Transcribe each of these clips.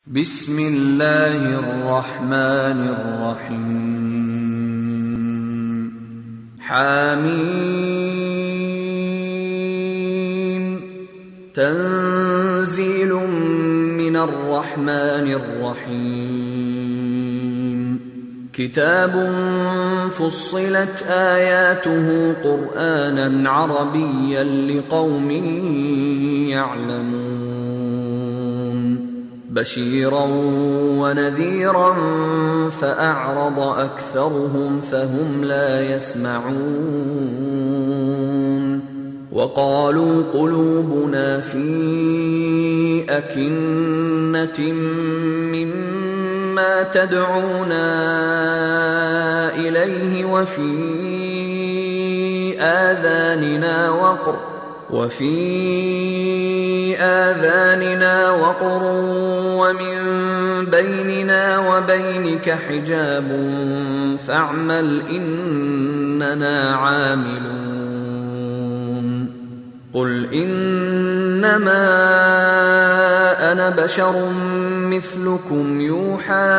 بسم الله الرحمن الرحيم حميم تنزيل من الرحمن الرحيم كتاب فصلت آياته قرآنا عربيا لقوم يعلمون بشيرا ونذيرا فأعرض أكثرهم فهم لا يسمعون وقالوا قلوبنا في أكنة مما تدعونا إليه وفي آذاننا وقر ومن بيننا وبينك حجاب فاعمل إننا عاملون قل إنما أنا بشر مثلكم يوحى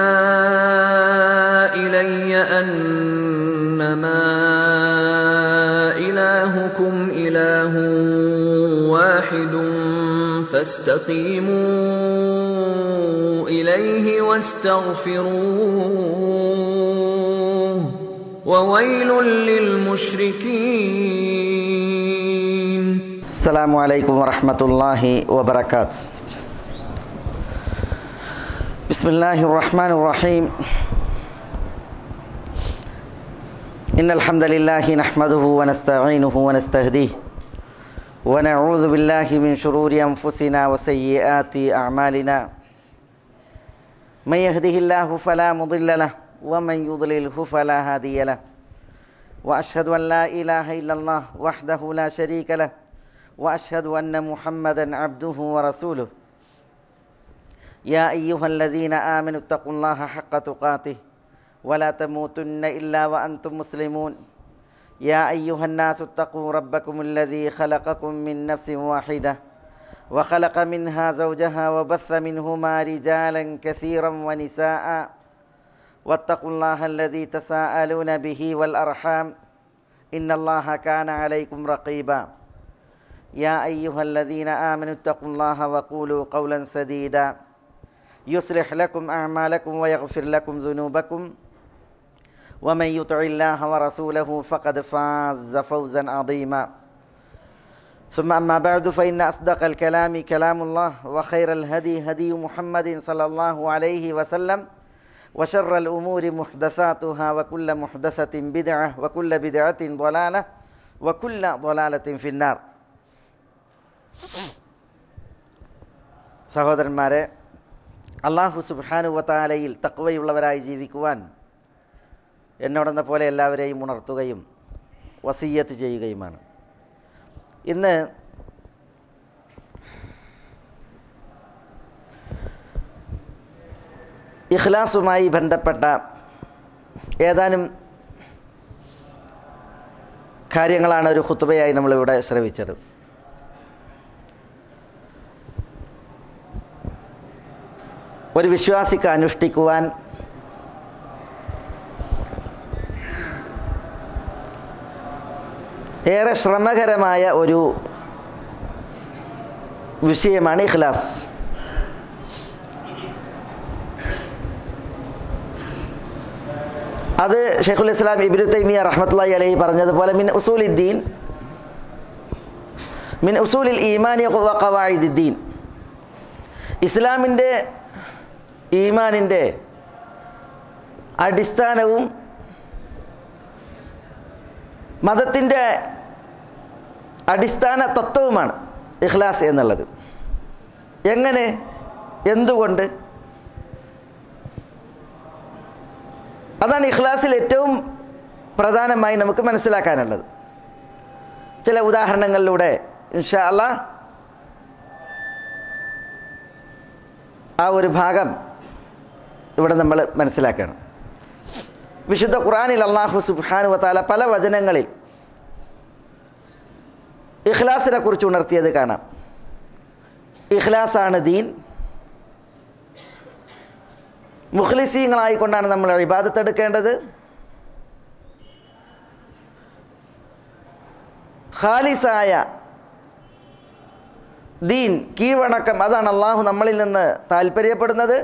إلي أنما إلهكم إله واحد فاستقيموا إليه واستغفروه وويل للمشركين. السلام عليكم ورحمة الله وبركاته. بسم الله الرحمن الرحيم. إن الحمد لله نحمده ونستعينه ونستهديه ونعوذ بالله من شرور أنفسنا وسيئات أعمالنا من يهده الله فلا مضل له ومن يضلله فلا هادي له وأشهد أن لا إله إلا الله وحده لا شريك له وأشهد أن محمدا عبده ورسوله يا أيها الذين آمنوا اتقوا الله حق تقاته ولا تموتن إلا وأنتم مسلمون يا أيها الناس اتقوا ربكم الذي خلقكم من نفس واحدة وخلق منها زوجها وبث منهما رجالا كثيرا ونساء واتقوا الله الذي تساءلون به والأرحام إن الله كان عليكم رقيبا يا أيها الذين آمنوا اتقوا الله وقولوا قولا سديدا يصلح لكم أعمالكم ويغفر لكم ذنوبكم ومن يطع الله ورسوله فقد فاز فوزا عظيما ثم أما بعد فإن أصدق الكلام كلام الله وخير الهدي هدي محمد صلى الله عليه وسلم وشر الأمور محدثاتها وكل محدثة بدعة وكل بدعة ضلالة وكل ضلالة في النار. സഹോദരന്മാരെ, അല്ലാഹു സുബ്ഹാനഹു വ തആലയിൽ തഖ്വയുള്ളവരായി ജീവിക്കുവാൻ എന്നോടെന്ന പോലെ എല്ലാവരെയും ഉണർത്തുകയും വസിയ്യത്ത് ചെയ്യുകയുമാണ്. ഇന്ന് ഇഖ്ലാസുമായി ബന്ധപ്പെട്ട ഏതാനും കാര്യങ്ങളാണ് ഒരു ഖുത്ബയായി നമ്മളിവിടെ ശ്രവിച്ചത്. ഒരു വിശ്വാസിക്ക് അനുഷ്ഠിക്കുവാൻ ഏറെ ശ്രമകരമായ ഒരു വിഷയമാണ് ഇഖ്ലാസ്. അത് ശൈഖുൽ ഇസ്ലാം ഇബ്നു തൈമിയ്യ റഹ്മത്തുള്ളാഹി അലൈഹി പറഞ്ഞതുപോലെ മിൻ ഉസൂലിൽ ഈമാനി വ ഖവായിദിദ്ദീൻ, ഇസ്ലാമിൻ്റെ ഈമാനിൻ്റെ അടിസ്ഥാനവും മതത്തിൻ്റെ അടിസ്ഥാന തത്വവുമാണ് ഇഖ്ലാസ് എന്നുള്ളത്. എങ്ങനെ, എന്തുകൊണ്ട്? അതാണ് ഇഖ്ലാസിൽ ഏറ്റവും പ്രധാനമായി നമുക്ക് മനസ്സിലാക്കാനുള്ളത്. ചില ഉദാഹരണങ്ങളിലൂടെ ഇൻഷാ അല്ലാഹ് ആ ഒരു ഭാഗം ഇവിടെ നമ്മൾ മനസ്സിലാക്കണം. വിശുദ്ധ ഖുർആനിൽ അല്ലാഹു സുബ്ഹാനഹു വ തആല പല വചനങ്ങളിൽ ഇഖ്ലാസിനെ കുറിച്ച് ഉണർത്തിയത് കാണാം. ഇഖ്ലാസാണ് ദീൻ, മുഖ്ലിസീങ്ങളായിക്കൊണ്ടാണ് നമ്മൾ ഇബാദത്ത് എടുക്കേണ്ടത്. ഖാലിസായ ദീൻ, കീഴ്വണക്കം, അതാണ് അള്ളാഹു നമ്മളിൽ നിന്ന് താല്പര്യപ്പെടുന്നത്.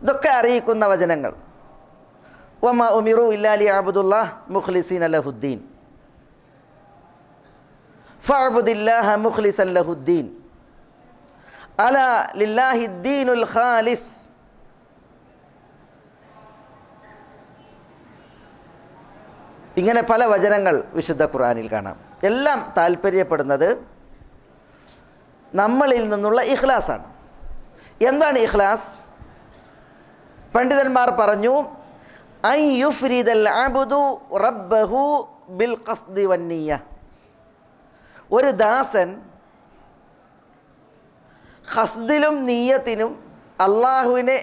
ഇതൊക്കെ അറിയിക്കുന്ന വചനങ്ങൾ. വമാ ഉമിറു ഇല്ലാ ലിയഅബ്ദുല്ലാഹ് മുഖ്ലിസീന ലഹുദ്ദീൻ ഫഅബ്ദില്ലാഹ മുഖ്ലിസൻ ലഹുദ്ദീൻ അലാ ലില്ലാഹിദ്ദീനുൽ ഖാലിസ്. ഇങ്ങനെ പല വചനങ്ങൾ വിശുദ്ധ ഖുർആനിൽ കാണാം. എല്ലാം താല്പര്യപ്പെടുന്നത് നമ്മളിൽ നിന്നുള്ള ഇഖ്ലാസാണ്. എന്താണ് ഇഖ്ലാസ്? പണ്ഡിതന്മാർ പറഞ്ഞു, അൻ യുഫ്രിദൽ അബ്ദു റബ്ബഹു ബിൽ ഖസ്ദി വന്നിയ്യ. ഒരു ദാസൻ ഖസ്ദിലും നിയ്യത്തിനും അള്ളാഹുവിനെ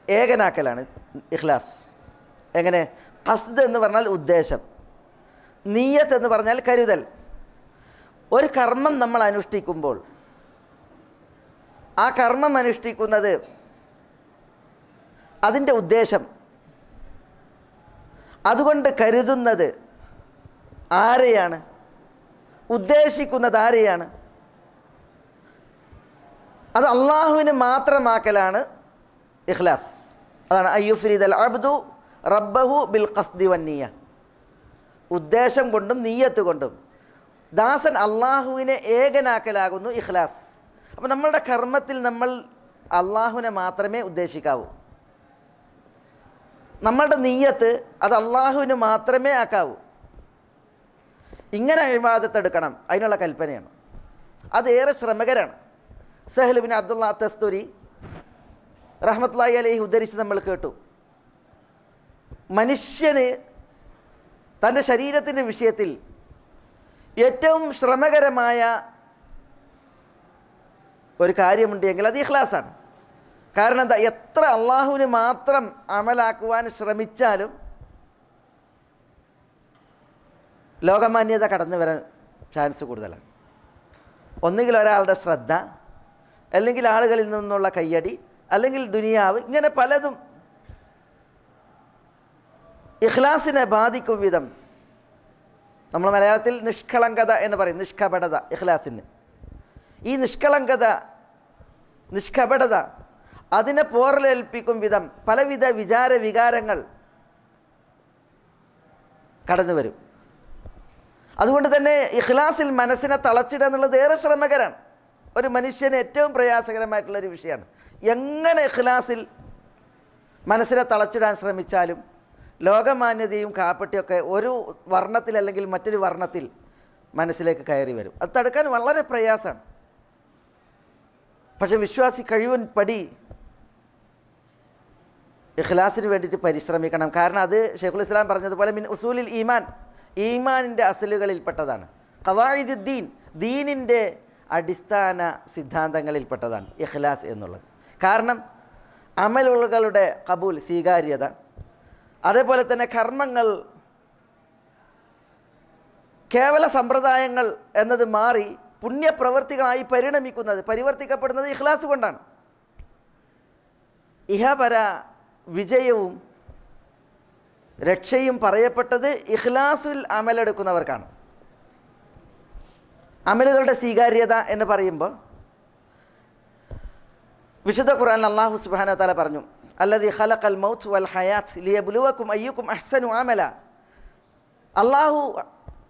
ഏകനാക്കലാണ് ഇഖ്ലാസ്. എങ്ങനെ? ഖസ്ദ് എന്ന് പറഞ്ഞാൽ ഉദ്ദേശം, നിയ്യത്ത് എന്ന് പറഞ്ഞാൽ കരുതൽ. ഒരു കർമ്മം നമ്മൾ അനുഷ്ഠിക്കുമ്പോൾ ആ കർമ്മം അനുഷ്ഠിക്കുന്നത്, അതിൻ്റെ ഉദ്ദേശം, അതുകൊണ്ട് കരുതുന്നത് ആരെയാണ്, ഉദ്ദേശിക്കുന്നത് ആരെയാണ്, അത് അള്ളാഹുവിന് മാത്രമാക്കലാണ് ഇഖ്ലാസ്. അതാണ് അയ്യുഫ്രീദൽ അബ്ദു റബ്ബഹു ബിൽ ഖസ്ദി വന്നിയ്യ. ഉദ്ദേശം കൊണ്ടും നിയ്യത്ത് കൊണ്ടും ദാസൻ അള്ളാഹുവിനെ ഏകനാക്കലാകുന്നു ഇഖ്ലാസ്. അപ്പോൾ നമ്മളുടെ കർമ്മത്തിൽ നമ്മൾ അള്ളാഹുവിനെ മാത്രമേ ഉദ്ദേശിക്കാവൂ. നമ്മളുടെ നിയ്യത്ത് അത് അള്ളാഹുവിന് മാത്രമേ ആക്കാവൂ. ഇങ്ങനെ ഇബാദത്ത് എടുക്കണം, അതിനുള്ള കൽപ്പനയാണ്. അത് ഏറെ ശ്രമകരമാണ്. സഹൽ ബിൻ അബ്ദുല്ലാ തസ്തുരി റഹ്മത്തുള്ളാഹി അലൈഹി ഉദ്ധരിച്ച് നമ്മൾ കേട്ടു, മനുഷ്യന് തൻ്റെ ശരീരത്തിൻ്റെ വിഷയത്തിൽ ഏറ്റവും ശ്രമകരമായ ഒരു കാര്യമുണ്ട് എങ്കിൽ അത് ഇഖ്ലാസാണ്. കാരണം എന്താ? എത്ര അള്ളാഹുവിന് മാത്രം അമലാക്കുവാൻ ശ്രമിച്ചാലും ലോകമാന്യത കടന്നു വരാൻ ചാൻസ് കൂടുതലാണ്. ഒന്നുകിൽ ഒരാളുടെ ശ്രദ്ധ, അല്ലെങ്കിൽ ആളുകളിൽ നിന്നുള്ള കയ്യടി, അല്ലെങ്കിൽ ദുനിയാവ്, ഇങ്ങനെ പലതും ഇഖ്ലാസിനെ ബാധിക്കും വിധം. നമ്മൾ മലയാളത്തിൽ നിഷ്കളങ്കത എന്ന് പറയും, നിഷ്കപടത ഇഖ്ലാസിന്. ഈ നിഷ്കപടത അതിനെ പോറലേൽപ്പിക്കും വിധം പലവിധ വികാരങ്ങൾ കടന്നു വരും. അതുകൊണ്ട് തന്നെ ഇഖ്ലാസിൽ മനസ്സിനെ തളച്ചിടുക എന്നുള്ളത് ഏറെ ശ്രമകരമാണ്. ഒരു മനുഷ്യന് ഏറ്റവും പ്രയാസകരമായിട്ടുള്ളൊരു വിഷയമാണ്. എങ്ങനെ ഇഖ്ലാസിൽ മനസ്സിനെ തളച്ചിടാൻ ശ്രമിച്ചാലും ലോകമാന്യതയും കാപ്പട്ടിയൊക്കെ ഒരു വർണ്ണത്തിൽ അല്ലെങ്കിൽ മറ്റൊരു വർണ്ണത്തിൽ മനസ്സിലേക്ക് കയറി വരും. അത് തടുക്കാൻ വളരെ പ്രയാസമാണ്. പക്ഷെ വിശ്വാസി കഴിവൻ പടി ഇഖ്ലാസിന് വേണ്ടിയിട്ട് പരിശ്രമിക്കണം. കാരണം അത് ഷെയ്ഖുൽ ഇസ്ലാം പറഞ്ഞതുപോലെ മിൻ ഉസൂലിൽ ഈമാൻ, ഈമാനിൻ്റെ അസലുകളിൽപ്പെട്ടതാണ്. ഖവായിദുദ്ദീൻ, ദീനിൻ്റെ അടിസ്ഥാന സിദ്ധാന്തങ്ങളിൽപ്പെട്ടതാണ് ഇഖ്ലാസ് എന്നുള്ളത്. കാരണം അമലുകളുടെ കബൂൽ, സ്വീകാര്യത, അതേപോലെ തന്നെ കർമ്മങ്ങൾ കേവല സമ്പ്രദായങ്ങൾ എന്നത് മാറി പുണ്യപ്രവൃത്തികളായി പരിവർത്തിക്കപ്പെടുന്നത് ഇഖ്ലാസ് കൊണ്ടാണ്. ഇഹപര വിജയവും രക്ഷയും പറയപ്പെട്ടത് ഇഖ്ലാസിൽ അമലെടുക്കുന്നവർക്കാണ്. അമലുകളുടെ സ്വീകാര്യത എന്ന് പറയുമ്പോൾ വിശുദ്ധ ഖുർആനിൽ അല്ലാഹു സുബ്ഹാനഹു വ തആല പറഞ്ഞു, അല്ലദീ ഖലഖൽ മൗത്ത് വൽ ഹയാത്ത് ലിയബ്ലുവക്കും അയ്യുക്കും അഹ്സനു അമല. അള്ളാഹു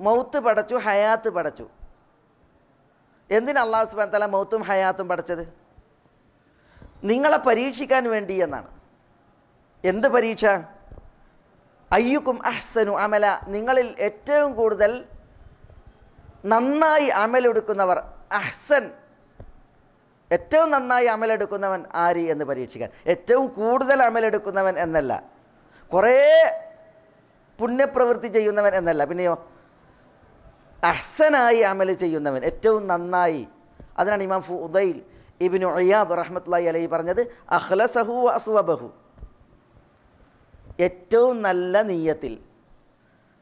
മൗത്ത് പടച്ചു, ഹയാത്ത് പടച്ചു. എന്തിനാ അല്ലാഹു സുബ്ഹാനഹു വ തആല മൗത്തും ഹയാത്തും പടച്ചത്? നിങ്ങളെ പരീക്ഷിക്കാൻ വേണ്ടി എന്നാണ്. എന്ത് പരീക്ഷ? അയ്യുക്കും അഹ്സനു അമല, നിങ്ങളിൽ ഏറ്റവും കൂടുതൽ നന്നായി അമലെടുക്കുന്നവർ. അഹ്സൻ, ഏറ്റവും നന്നായി അമലെടുക്കുന്നവൻ ആര് എന്ന് പരീക്ഷിക്കാൻ. ഏറ്റവും കൂടുതൽ അമലെടുക്കുന്നവൻ എന്നല്ല, കുറേ പുണ്യപ്രവൃത്തി ചെയ്യുന്നവൻ എന്നല്ല, പിന്നെയോ അഹ്സനായി അമൽ ചെയ്യുന്നവൻ, ഏറ്റവും നന്നായി. അതിനാണ് ഇമാം ഫുദൈൽ ഇബ്നു ഇയാദ് റഹ്മത്തുള്ളാഹി അലൈഹി പറഞ്ഞത് അഖ്ലസഹു വഅസ്വബഹു. ഏറ്റവും നല്ല നിയ്യത്തിൽ,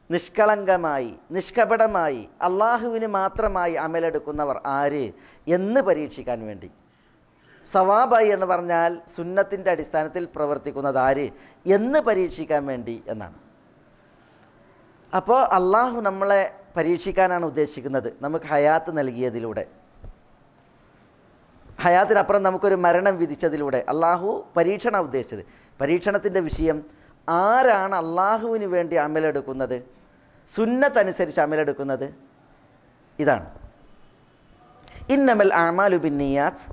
നിഷ്കളങ്കമായി, നിഷ്കപടമായി, അള്ളാഹുവിന് മാത്രമായി അമലെടുക്കുന്നവർ ആര് എന്ന് പരീക്ഷിക്കാൻ വേണ്ടി. സവാബായി എന്ന് പറഞ്ഞാൽ സുന്നത്തിൻ്റെ അടിസ്ഥാനത്തിൽ പ്രവർത്തിക്കുന്നത് ആര് എന്ന് പരീക്ഷിക്കാൻ വേണ്ടി എന്നാണ്. അപ്പോൾ അള്ളാഹു നമ്മളെ പരീക്ഷിക്കാനാണ് ഉദ്ദേശിക്കുന്നത്, നമുക്ക് ഹയാത്ത് നൽകിയതിലൂടെ, ഹയാത്തിനപ്പുറം നമുക്കൊരു മരണം വിധിച്ചതിലൂടെ അള്ളാഹു പരീക്ഷണം ഉദ്ദേശിച്ചത്. പരീക്ഷണത്തിൻ്റെ വിഷയം ആരാണ് അള്ളാഹുവിന് വേണ്ടി അമലെടുക്കുന്നത്, സുന്നത്തനുസരിച്ച് അമലെടുക്കുന്നത്, ഇതാണ്. ഇന്നമൽ അഅ്മാലു ബിന്നിയാത്ത്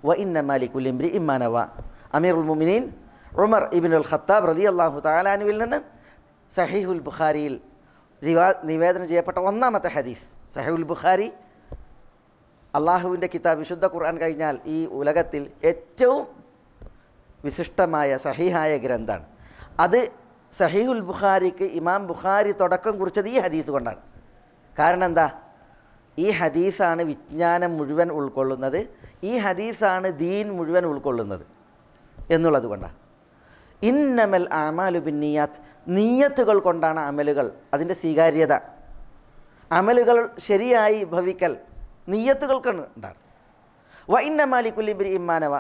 വ ഇന്നമാ ലികുല്ലി ഇംറിഇൻ മാ നവ. അമീറുൽ മുഅ്മിനീൻ ഉമർ ഇബ്നുൽ ഖത്താബ് റളിയല്ലാഹു തആല അൻഹുവിൽ നിന്ന് സഹീഹുൽ ബുഖാരിയിൽ നിവേദനം ചെയ്യപ്പെട്ട ഒന്നാമത്തെ ഹദീസ്. സഹീഹുൽ ബുഖാരി അള്ളാഹുവിൻ്റെ കിതാബ്, വിശുദ്ധ ഖുർആൻ കഴിഞ്ഞാൽ ഈ ഉലകത്തിൽ ഏറ്റവും വിശിഷ്ടമായ സഹീഹായ ഗ്രന്ഥമാണ്. അത് സഹീഹുൽ ബുഖാരിക്ക് ഇമാം ബുഖാരി തുടക്കം കുറിച്ചത് ഈ ഹദീസ് കൊണ്ടാണ്. കാരണം എന്താ? ഈ ഹദീസാണ് വിജ്ഞാനം മുഴുവൻ ഉൾക്കൊള്ളുന്നത്, ഈ ഹദീസാണ് ദീൻ മുഴുവൻ ഉൾക്കൊള്ളുന്നത് എന്നുള്ളത് കൊണ്ടാണ്. ഇന്നമൽ അഅ്മാലു ബിന്നിയാത്ത്, നിയ്യത്തുകൾ കൊണ്ടാണ് അമലുകൾ, അതിൻ്റെ സ്വീകാര്യത, അമലുകൾ ശരിയായി ഭവിക്കൽ നിയ്യത്തുകൾക്കാണ് ഉണ്ടാകും. വ ഇന്നമാ ലികുല്ലി ഇംറിഇൻ മാ നവ,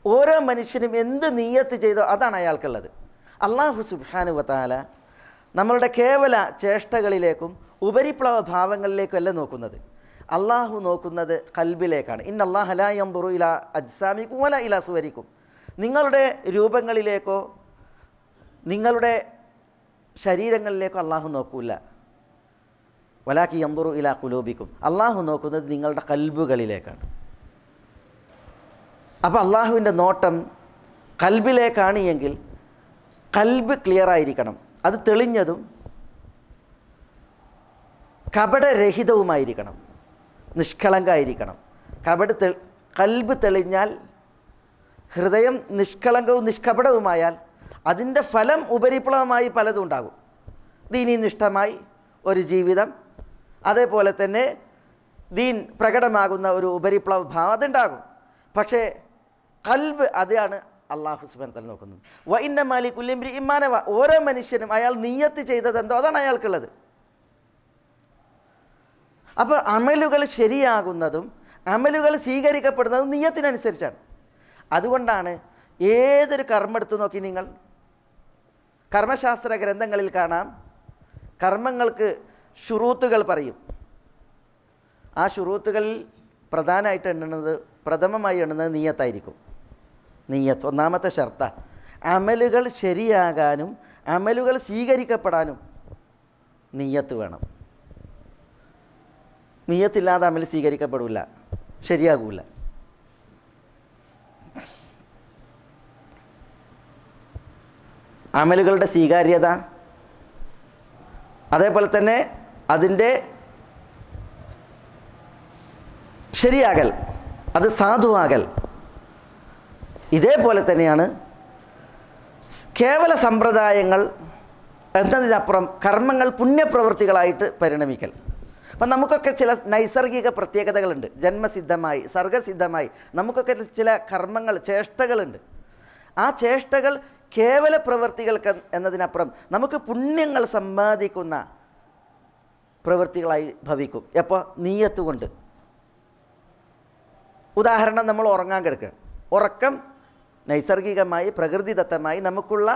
ഓരോ മനുഷ്യനും എന്ത് നിയ്യത്ത് ചെയ്തോ അതാണ് അയാൾക്കുള്ളത്. അല്ലാഹു സുബ്ഹാനഹു വ തആല നമ്മളുടെ കേവല ചേഷ്ടകളിലേക്കും ഉപരിപ്ലവ ഭാവങ്ങളിലേക്കും അല്ല നോക്കുന്നത്. അള്ളാഹു നോക്കുന്നത് ഖൽബിലേക്കാണ്. ഇന്നല്ലാഹ ലാ യൻദുറു ഇലാ അജ്സാമികും വലാ ഇലാ സുവരിക്കും, നിങ്ങളുടെ രൂപങ്ങളിലേക്കോ നിങ്ങളുടെ ശരീരങ്ങളിലേക്കോ അള്ളാഹു നോക്കൂല. വലാകി യൻദുറു ഇലാ ഖുലൂബിക്കും, അള്ളാഹു നോക്കുന്നത് നിങ്ങളുടെ ഖൽബുകളിലേക്കാണ്. അപ്പോൾ അള്ളാഹുവിൻ്റെ നോട്ടം ഖൽബിലേക്കാണ് എങ്കിൽ ഖൽബ് ക്ലിയറായിരിക്കണം, അത് തെളിഞ്ഞതും കപടരഹിതവുമായിരിക്കണം, നിഷ്കളങ്കമായിരിക്കണം. ഖൽബ് തെളിഞ്ഞാൽ, ഹൃദയം നിഷ്കളങ്കവും നിഷ്കപടവുമായാൽ അതിൻ്റെ ഫലം ഉപരിപ്ലവമായി പലതും ഉണ്ടാകും. ദീനീനിഷ്ഠമായി ഒരു ജീവിതം, അതേപോലെ തന്നെ ദീൻ പ്രകടമാകുന്ന ഒരു ഉപരിപ്ലവ ഭാവം അതുണ്ടാകും. പക്ഷേ ഖൽബ്, അതാണ് അള്ളാഹു സുബ്ഹാനഹു വ തആല നോക്കുന്നത്. വ ഇന്നമാ ലികുല്ലി ഇംറിഇൻ മാ നവ, ഓരോ മനുഷ്യനും അയാൾ നിയ്യത്ത് ചെയ്തത് എന്തോ അതാണ് അയാൾക്കുള്ളത്. അപ്പോൾ അമലുകൾ ശരിയാകുന്നതും അമലുകൾ സ്വീകരിക്കപ്പെടുന്നതും നിയ്യത്തിനനുസരിച്ചാണ്. അതുകൊണ്ടാണ് ഏതൊരു കർമ്മം എടുത്തു നോക്കി നിങ്ങൾ, കർമ്മശാസ്ത്ര ഗ്രന്ഥങ്ങളിൽ കാണാം, കർമ്മങ്ങൾക്ക് ഷുറൂത്തുകൾ പറയും. ആ ഷുറൂത്തുകളിൽ പ്രഥമമായി എണ്ണുന്നത് നിയ്യത്തായിരിക്കും. നിയ്യത്ത് ഒന്നാമത്തെ ഷർത്ത. അമലുകൾ ശരിയാകാനും അമലുകൾ സ്വീകരിക്കപ്പെടാനും നിയ്യത്ത് വേണം. നിയ്യത്തില്ലാതെ അമൽ സ്വീകരിക്കപ്പെടില്ല, ശരിയാകൂല. അമലുകളുടെ സ്വീകാര്യത, അതേപോലെ തന്നെ അതിൻ്റെ ശരിയാകൽ, അത് സാധുവാകൽ, ഇതേപോലെ തന്നെയാണ് കേവല സമ്പ്രദായങ്ങൾ എന്നതിനപ്പുറം കർമ്മങ്ങൾ പുണ്യപ്രവൃത്തികളായിട്ട് പരിണമിക്കൽ. അപ്പം നമുക്കൊക്കെ ചില നൈസർഗിക പ്രത്യേകതകളുണ്ട്, ജന്മസിദ്ധമായി സർഗസിദ്ധമായി നമുക്കൊക്കെ ചില കർമ്മങ്ങൾ, ചേഷ്ടകളുണ്ട്. ആ ചേഷ്ടകൾ കേവല പ്രവൃത്തികൾക്ക് എന്നതിനപ്പുറം നമുക്ക് പുണ്യങ്ങൾ സമ്പാദിക്കുന്ന പ്രവൃത്തികളായി ഭവിക്കും. എപ്പോൾ? നിയ്യത്ത് കൊണ്ട്. ഉദാഹരണം, നമ്മൾ ഉറങ്ങാൻ കിടക്കുക. ഉറക്കം നൈസർഗികമായി പ്രകൃതിദത്തമായി നമുക്കുള്ള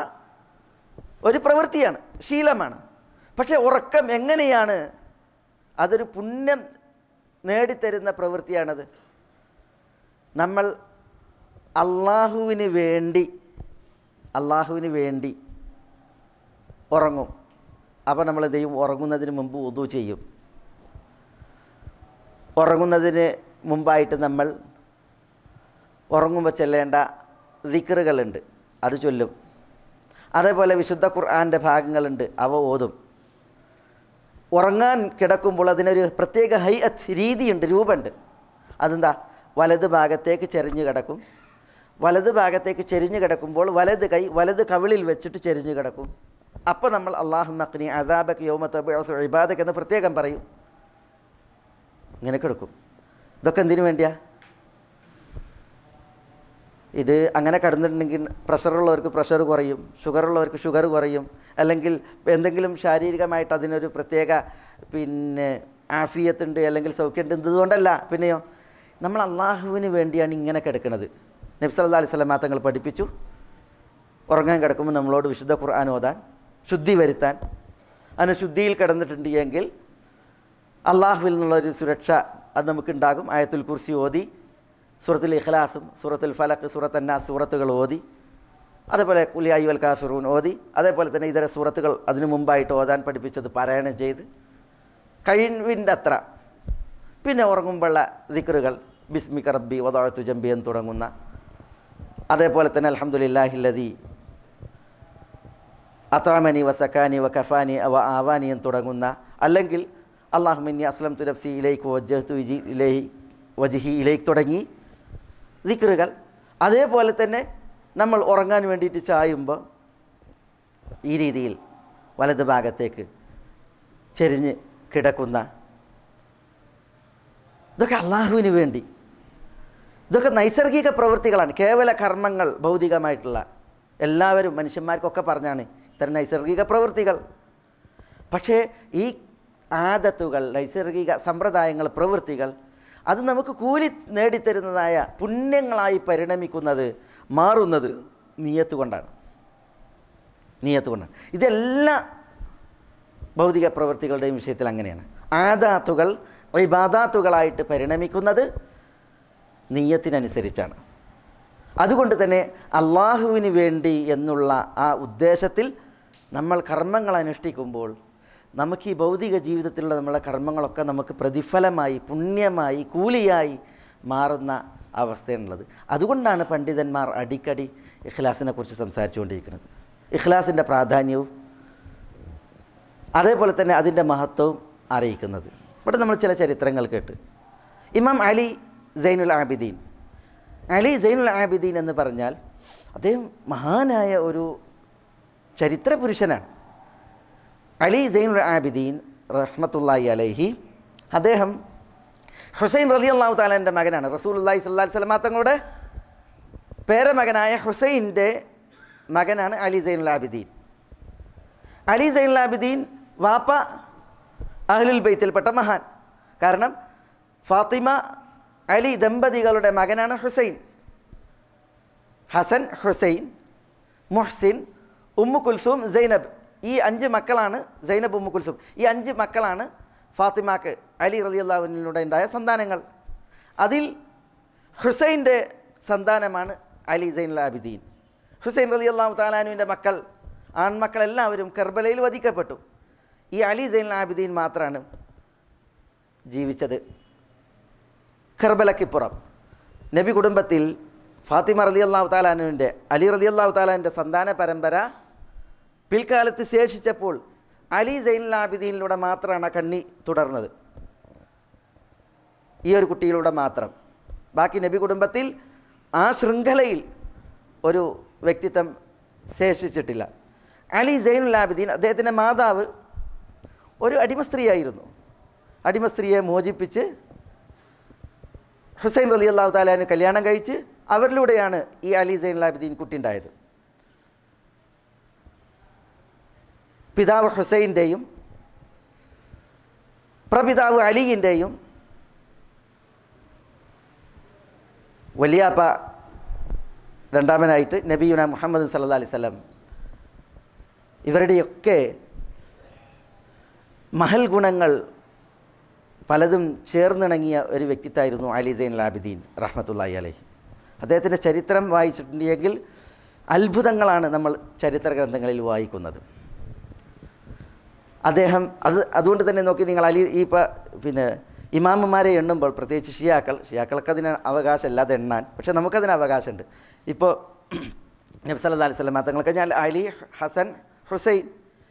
ഒരു പ്രവൃത്തിയാണ്, ശീലമാണ്. പക്ഷേ ഉറക്കം എങ്ങനെയാണ്? അതൊരു പുണ്യം നേടിത്തരുന്ന പ്രവൃത്തിയാണത്. നമ്മൾ അള്ളാഹുവിന് വേണ്ടി ഉറങ്ങും. അപ്പോൾ നമ്മൾ എന്ത് ചെയ്യും? ഉറങ്ങുന്നതിന് മുമ്പ് വുദു ചെയ്യും. ഉറങ്ങുന്നതിന് മുമ്പായിട്ട് നമ്മൾ ഉറങ്ങുമ്പോൾ ചൊല്ലേണ്ട ദിക്റുകളുണ്ട്, അത് ചൊല്ലും. അതേപോലെ വിശുദ്ധ ഖുർആൻ്റെ ഭാഗങ്ങളുണ്ട്, അവ ഓതും. ഉറങ്ങാൻ കിടക്കുമ്പോൾ അതിനൊരു പ്രത്യേക ഹൈഅത്ത്, രീതിയുണ്ട്, രൂപമുണ്ട്. അതെന്താ? വലത് ഭാഗത്തേക്ക് ചെരിഞ്ഞു കിടക്കും. വലത് ഭാഗത്തേക്ക് ചെരിഞ്ഞു കിടക്കുമ്പോൾ വലത് കൈ വലത് കവിളിൽ വെച്ചിട്ട് ചെരിഞ്ഞു കിടക്കും. അപ്പോൾ നമ്മൾ അല്ലാഹുമ്മ ഖ്നി അദാബക യൗമ തബ്അസു ഇബാദക എന്ന് പ്രത്യേകം പറയും. ഇങ്ങനെ കിടക്കും. ഇതൊക്കെ എന്തിനു വേണ്ടിയാ? ഇത് അങ്ങനെ കിടന്നിട്ടുണ്ടെങ്കിൽ പ്രഷറുള്ളവർക്ക് പ്രഷർ കുറയും, ഷുഗറുള്ളവർക്ക് ഷുഗർ കുറയും, അല്ലെങ്കിൽ എന്തെങ്കിലും ശാരീരികമായിട്ട് അതിനൊരു പ്രത്യേക ആഫിയത്തുണ്ട്, അല്ലെങ്കിൽ സൗഖ്യമുണ്ട്. ഇതുകൊണ്ടല്ല. പിന്നെയോ നമ്മൾ അള്ളാഹുവിന് വേണ്ടിയാണ് ഇങ്ങനെ കിടക്കുന്നത്. നബി സല്ലല്ലാഹു അലൈഹി വസല്ലം തങ്ങൾ പഠിപ്പിച്ചു, ഉറങ്ങാൻ കിടക്കുമ്പോൾ നമ്മളോട് വിശുദ്ധ ഖുർആൻ ഓതാൻ, ശുദ്ധി വരുത്താൻ. അതിന് ശുദ്ധിയിൽ കിടന്നിട്ടുണ്ട് എങ്കിൽ അള്ളാഹുവിൽ നിന്നുള്ളൊരു സുരക്ഷ അത് നമുക്കുണ്ടാകും. ആയത്തുൽ കുർസി ഓതി, സൂറത്തുൽ ഇഖ്ലാസും സൂറത്തുൽ ഫലഖ്, സൂറത്ത് അന്നാസ് സൂറത്തുകൾ ഓതി, അതേപോലെ ഖുൽ യാ അയ്യുഹൽ കാഫിറൂൻ ഓതി, അതേപോലെ തന്നെ ഇതര സൂറത്തുകൾ അതിനു മുമ്പായിട്ട് ഓതാൻ പഠിപ്പിച്ചത് പാരായണം ചെയ്ത് കഴിവിൻ്റെ അത്ര. പിന്നെ ഉറങ്ങുമ്പോഴുള്ള ദിക്റുകൾ ബിസ്മിക റബ്ബി വദഅതു ജംബി എന്ന് തുടങ്ങുന്ന, അതേപോലെ തന്നെ അൽഹംദുലില്ലാഹില്ലദീ അത്അമനി വസക്കാനി വകഫാനി വ ആവാനി എന്ന് തുടങ്ങുന്ന, അല്ലെങ്കിൽ അല്ലാഹുമ്മ ഇന്നി അസ്ലംതു നഫ്സി ഇലൈക വവജ്ജഹ്തു വജ്ഹി ഇലൈക തുടങ്ങി ദിക്റുകൾ. അതേപോലെ തന്നെ നമ്മൾ ഉറങ്ങാൻ വേണ്ടിയിട്ട് ചായുമ്പോൾ ഈ രീതിയിൽ വലത് ഭാഗത്തേക്ക് ചെരിഞ്ഞ് കിടക്കുന്ന, ഇതൊക്കെ അള്ളാഹുവിന് വേണ്ടി. ഇതൊക്കെ നൈസർഗിക പ്രവൃത്തികളാണ്, കേവല കർമ്മങ്ങൾ. ഭൗതികമായിട്ടുള്ള എല്ലാവരും മനുഷ്യന്മാർക്കൊക്കെ പറഞ്ഞാണ് ഇത്തരം നൈസർഗിക പ്രവൃത്തികൾ. പക്ഷേ ഈ ആദത്തുകൾ, നൈസർഗിക സമ്പ്രദായങ്ങൾ, പ്രവൃത്തികൾ അത് നമുക്ക് കൂലി നേടിത്തരുന്നതായ പുണ്യങ്ങളായി പരിണമിക്കുന്നത്, മാറുന്നത് നിയ്യത്ത് കൊണ്ടാണ്. ഇതെല്ലാ ഭൗതിക പ്രവൃത്തികളുടെയും വിഷയത്തിൽ അങ്ങനെയാണ്. ആദാത്തുകൾ ഇബാദാത്തുകളായിട്ട് പരിണമിക്കുന്നത് നിയ്യത്തിനനുസരിച്ചാണ്. അതുകൊണ്ട് തന്നെ അള്ളാഹുവിന് വേണ്ടി എന്നുള്ള ആ ഉദ്ദേശത്തിൽ നമ്മൾ കർമ്മങ്ങൾ അനുഷ്ഠിക്കുമ്പോൾ നമുക്ക് ഈ ഭൗതിക ജീവിതത്തിലുള്ള നമ്മളെ കർമ്മങ്ങളൊക്കെ നമുക്ക് പ്രതിഫലമായി, പുണ്യമായി, കൂലിയായി മാറുന്ന അവസ്ഥയാണുള്ളത്. അതുകൊണ്ടാണ് പണ്ഡിതന്മാർ അടിക്കടി ഇഖ്ലാസിനെ കുറിച്ച് സംസാരിച്ചുകൊണ്ടിരിക്കുന്നത്. ഇഖ്ലാസിൻ്റെ പ്രാധാന്യവും അതേപോലെ തന്നെ അതിൻ്റെ മഹത്വവും അറിയിക്കുന്നത്. ഇവിടെ നമ്മൾ ചില ചരിത്രങ്ങൾ കേട്ട്, ഇമാം അലി സൈനുൽ ആബിദീൻ എന്ന് പറഞ്ഞാൽ അദ്ദേഹം മഹാനായ ഒരു ചരിത്ര പുരുഷനാണ്. അലി സൈനുൽ ആബിദീൻ റഹ്മത്തുള്ളാഹി അലൈഹി, അദ്ദേഹം ഹുസൈൻ റളിയല്ലാഹു തആലാൻ്റെ മകനാണ്. റസൂലുള്ളാഹി സ്വല്ലല്ലാഹു അലൈഹി വസല്ലം തങ്ങളുടെ പേരമകനായ ഹുസൈൻ്റെ മകനാണ് അലി സൈനുൽ ആബിദീൻ. അലി സൈനുൽ ആബിദീൻ വാപ്പ അഹ്ലുൽ ബൈത്തിൽപ്പെട്ട മഹാൻ. കാരണം ഫാത്തിമ അലി ദമ്പതികളുടെ മകനാണ് ഹുസൈൻ. ഹസൻ, ഹുസൈൻ, മുഹ്സിൻ, ഉമ്മു കുൽസൂം, സൈനബ്, ഈ 5 മക്കളാണ്. സൈനബ്, ഉമ്മു കുൽസൂം, ഈ 5 മക്കളാണ് ഫാത്തിമാക്ക് അലി റളിയല്ലാഹു അൻഹുവിലൂടെ ഉണ്ടായ സന്താനങ്ങൾ. അതിൽ ഹുസൈൻ്റെ സന്താനമാണ് അലി സൈനുൽ ആബിദീൻ. ഹുസൈൻ റളിയല്ലാഹു തആല അൻഹുവിൻ്റെ മക്കൾ, ആൺമക്കളെല്ലാവരും കർബലയിൽ വധിക്കപ്പെട്ടു. ഈ അലി സൈനുൽ ആബിദീൻ മാത്രമാണ് ജീവിച്ചത് കർബലയ്ക്കിപ്പുറം. നബി കുടുംബത്തിൽ ഫാത്തിമ റളിയല്ലാഹു തആല അൻഹുവിൻ്റെ, അലി റളിയല്ലാഹു തആല അൻഹുവിൻ്റെ സന്താന പരമ്പര പിൽക്കാലത്ത് ശേഷിച്ചപ്പോൾ അലി സൈനുൽ ആബിദീനിലൂടെ മാത്രമാണ് കണ്ണി തുടർന്നത്. ഈ ഒരു കുട്ടിയിലൂടെ മാത്രം. ബാക്കി നബി കുടുംബത്തിൽ ആ ശൃംഖലയിൽ ഒരു വ്യക്തിത്വം ശേഷിച്ചിട്ടില്ല. അലി സൈനുൽ ആബിദീൻ, അദ്ദേഹത്തിൻ്റെ മാതാവ് ഒരു അടിമ സ്ത്രീയായിരുന്നു. അടിമ സ്ത്രീയെ മോചിപ്പിച്ച് ഹുസൈൻ റളിയല്ലാഹു തആല അൻഹു കല്യാണം കഴിച്ച് അവരിലൂടെയാണ് ഈ അലി സൈനുൽ ആബിദീൻ കുട്ടി ഉണ്ടായത്. പിതാവ് ഹുസൈൻ്റെയും പ്രപിതാവ് അലിയിൻ്റെയും വലിയാപ്പ രണ്ടാമനായിട്ട് നബിയുന മുഹമ്മദ് സല്ലല്ലാഹു അലൈഹി വസല്ലം, ഇവരുടെയൊക്കെ മഹൽ ഗുണങ്ങൾ പലതും ചേർന്നിണങ്ങിയ ഒരു വ്യക്തിത്വമായിരുന്നു അലി സൈനുൽ ആബിദീൻ റഹ്മത്തുള്ളാഹി അലൈഹി. അദ്ദേഹത്തിൻ്റെ ചരിത്രം വായിച്ചിട്ടുണ്ടെങ്കിൽ അത്ഭുതങ്ങളാണ് നമ്മൾ ചരിത്ര ഗ്രന്ഥങ്ങളിൽ വായിക്കുന്നത്. അദ്ദേഹം അതുകൊണ്ട് തന്നെ നോക്കി നിങ്ങൾ അലി പിന്നെ ഇമാമുമാരെ എണ്ണുമ്പോൾ, പ്രത്യേകിച്ച് ഷിയാക്കൾക്ക് അതിന് അവകാശമില്ല അത് എണ്ണാൻ, പക്ഷേ നമുക്കതിന് അവകാശമുണ്ട്. ഇപ്പോൾ നബി സല്ലല്ലാഹു അലൈഹി വസല്ലം തങ്ങൾ കഴിഞ്ഞാൽ അലി, ഹസൻ, ഹുസൈൻ,